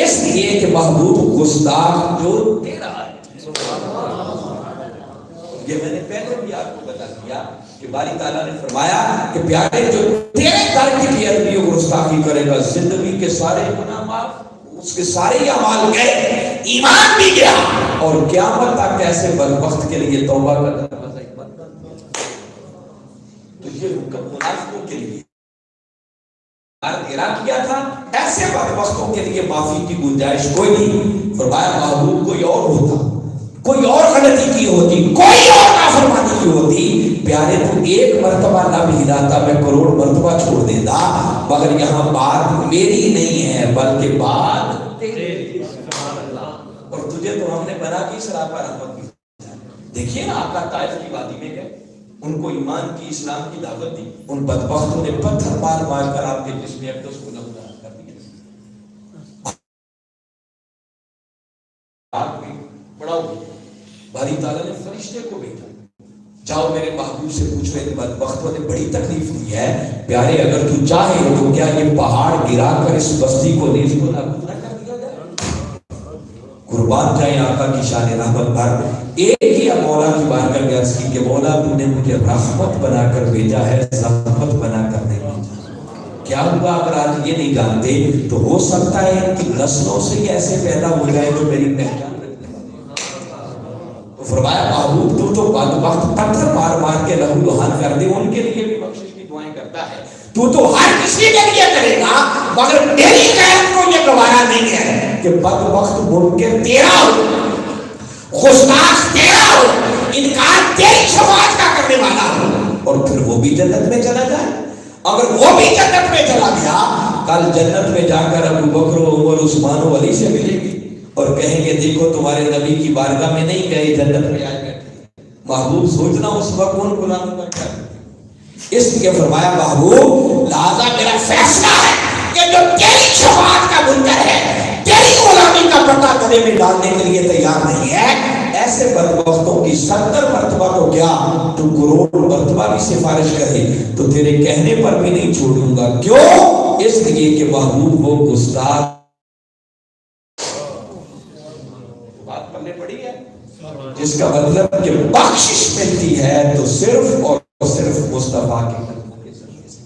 اس لیے کہ محبوب گستاخ جو تیرا ہے. یہ میں نے پہلے بھی آپ کو بتا دیا کہ باری تعالیٰ نے فرمایا کہ پیارے جو تیرے در کی بھی عربی و گستاخی کرے گا زندگی کے سارے گناہ معاف اس کے سارے اعمال گئے ایمان بھی گیا اور قیامت تک ایسے بدبخت کے لیے توبہ کا دروازہ بند کر دیا. تو یہ حکم منافقوں کے لیے ارادہ کیا تھا ایسے بدبختوں کے لیے معافی کی گنجائش کوئی نہیں. فرمایا محبوب کوئی اور ہوتا کوئی اور غلطی کی ہوتی کوئی اور نافرمانی کی ہوتی پیارے تو ایک مرتبہ نہ بھی ہلاتا میں کروڑ مرتبہ چھوڑ دیتا. مگر یہاں بات میری نہیں ہے بلکہ بات تیری. اور تجھے تو ہم نے بنا کی سراپا رحمت کی دیکھیے نا آقا طائف کی وادی میں گئے، ان کو ایمان کی، اسلام کی دعوت دی، ان بدبختوں نے پتھر مار مار کر آپ کے جسم اقدس کو نمودار کر دیا۔ آگ میں بڑا ہو گیا، باری تعالیٰ نے فرشتے کو بھیجا، جاؤ میرے محبوب سے پوچھو ان بدبختوں نے بڑی تکلیف دی ہے، پیارے اگر تو چاہے تو کیا یہ پہاڑ گرا کر اس بستی کو نیز کو نابود نہ کر دیا جائے؟ قربان جائیں آقا کی شان رحمت پر ایک ہی مولا کی بارگاہ میں عرض کی کہ مولا تو نے مجھے رحمت بنا کر بھیجا ہے، زحمت بنا کر نہیں بھیجا۔ کیا ہوا اگر آج یہ نہیں جانتے تو ہو سکتا ہے ان کی نسلوں سے ہی ایسے پیدا ہو جائے جو میری پہچان رکھنے والے۔ تو فرمایا محبوب تو جو بدبخت پتھر مار مار کے لہو لہان کر دے ان کے لیے بھی بخشش کی دعائیں کرتا ہے، تو ہر کسی کے لیے کرے گا، مگر میری غیرت کو یہ گوارا نہیں ہے کہ بدبخت منکر تیرا ہو، گستاخ تیرا ہو، انکار تیری سماج کا کرنے والا ہو، اور پھر وہ بھی جنت میں چلا جائے۔ اگر وہ بھی جنت میں چلا گیا، کل جنت میں جا کر ابو بکر و عمر عثمان و علی سے ملے گی اور کہیں گے دیکھو تمہارے نبی کی بارگاہ میں نہیں گئے، جنت میں آئے بیٹھے۔ محبوب سوچنا اس وقت ان غلاموں کا کیا ہے۔ اس لیے فرمایا محبوب لہذا میرا فیصلہ ہے کہ جو تیری شفاعت کا منکر ہے، تیری غلامی کا پٹا گلے میں ڈالنے کے لیے تیار نہیں ہے، ایسے بدبختوں کی 70 مرتبہ تو کیا تو کروڑ مرتبہ بھی سفارش کرے تو تیرے کہنے پر بھی نہیں چھوڑوں گا۔ کیوں؟ اس لیے کہ محبوب وہ گستاخ بات پلے پڑی ہے، جس کا مطلب کہ بخشش ملتی ہے تو صرف اور صرف مصطفیٰ کے قدموں کے ذریعے سے۔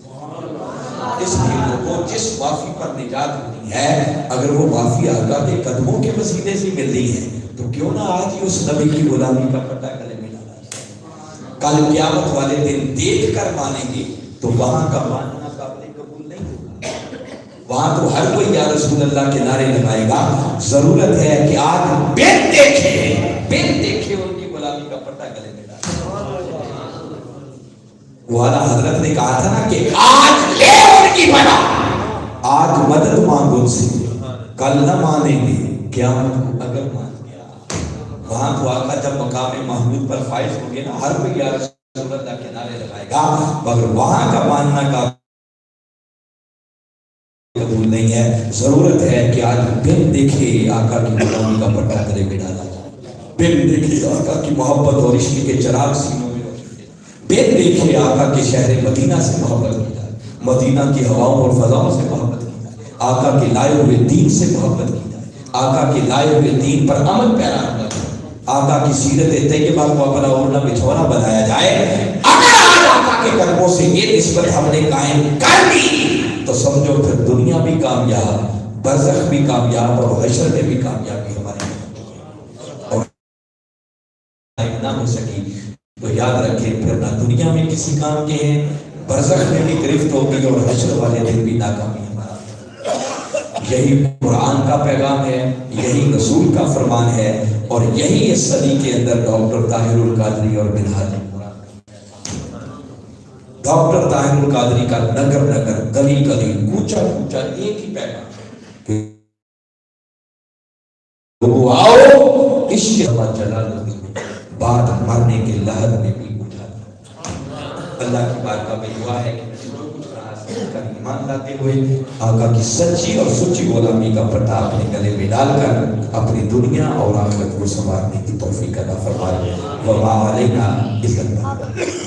اس لیے لوگوں جس معافی پر نجات ملی ہے، اگر وہ معافی آقا کے قدموں کے وسیلے سے مل رہی ہے تو کیوں نہ آج ہی اس نبی کی غلامی کا پٹا گلے میں ڈالا جائے۔ کل قیامت والے دن دیکھ کر مانیں گے تو وہاں کا ماننا قابل قبول نہیں ہوگا، وہاں تو ہر کوئی یا رسول اللہ کے نعرے لگائے گا۔ ضرورت ہے کہ آج بن دیکھے ان کی غلامی کا پٹا گلے میں ڈالا۔ وہ اعلیٰ حضرت نے کہا تھا نا کہ آج لے ان کی بنا، آج مدد مانگو ان سے، کل نہ مانیں گے، قیامت کو اگر مان گیا۔ وہاں تو آقا جب مقام محمود پر فائز ہوں گے نا، ہر کوئی یا رسول اللہ کے نعرے لگائے گا، مگر وہاں کا ماننا کا قبول نہیں ہے۔ ضرورت ہے کہ آج بن دیکھے آقا کی غلامی کا پٹا گلے میں ڈالا جائے، بن دیکھے آقا کی محبت اور عشق کے چراغ سینوں میں روشن دے، بن دیکھے آقا کے شہر مدینہ سے محبت کی جائے، مدینہ کی ہواؤں اور فضاؤں سے محبت کی جائے، آقا کے لائے ہوئے دین سے محبت کی جائے، آقا کے لائے ہوئے دین پر عمل پیرا ہوا جائے، آقا کی سیرت طیبہ کو اپنا اوڑھنا بچھونا بنایا جائے۔ اگر آج آقا کے قدموں سے یہ نسبت ہم نے قائم کر دی تو سمجھو پھر دنیا بھی کامیاب، برزخ بھی کامیاب اور حشر میں بھی کامیابی ہماری اور نہ ہو سکی تو یاد رکھیں پھر نہ دنیا میں کسی کام کے ہیں، برزخ میں بھی گرفت ہوگی اور حشر والے دن بھی ناکامی ہمارا۔ یہی قرآن کا پیغام ہے، یہی رسول کا فرمان ہے، اور یہی اس صدی کے اندر ڈاکٹر طاہر القادری اور منہاج ڈاکٹر طاہر القادری کا نگر نگر گلی گلی کوچا کوچا ایک ہی پیغام کہ وہ آؤ عشق اللہ جلال بات مرنے کے لہر میں بھی اٹھا۔ اللہ کی بارگاہ میں دعا ہے کہ جو کچھ رہا سب کا ایمان لاتے ہوئے آقا کی سچی اور سچی غلامی کا پٹا اپنے گلے میں ڈال کر اپنی دنیا اور آخرت کو سنوارنے کی توفیق عطا فرمائے۔ وما علینا الا البلاغ۔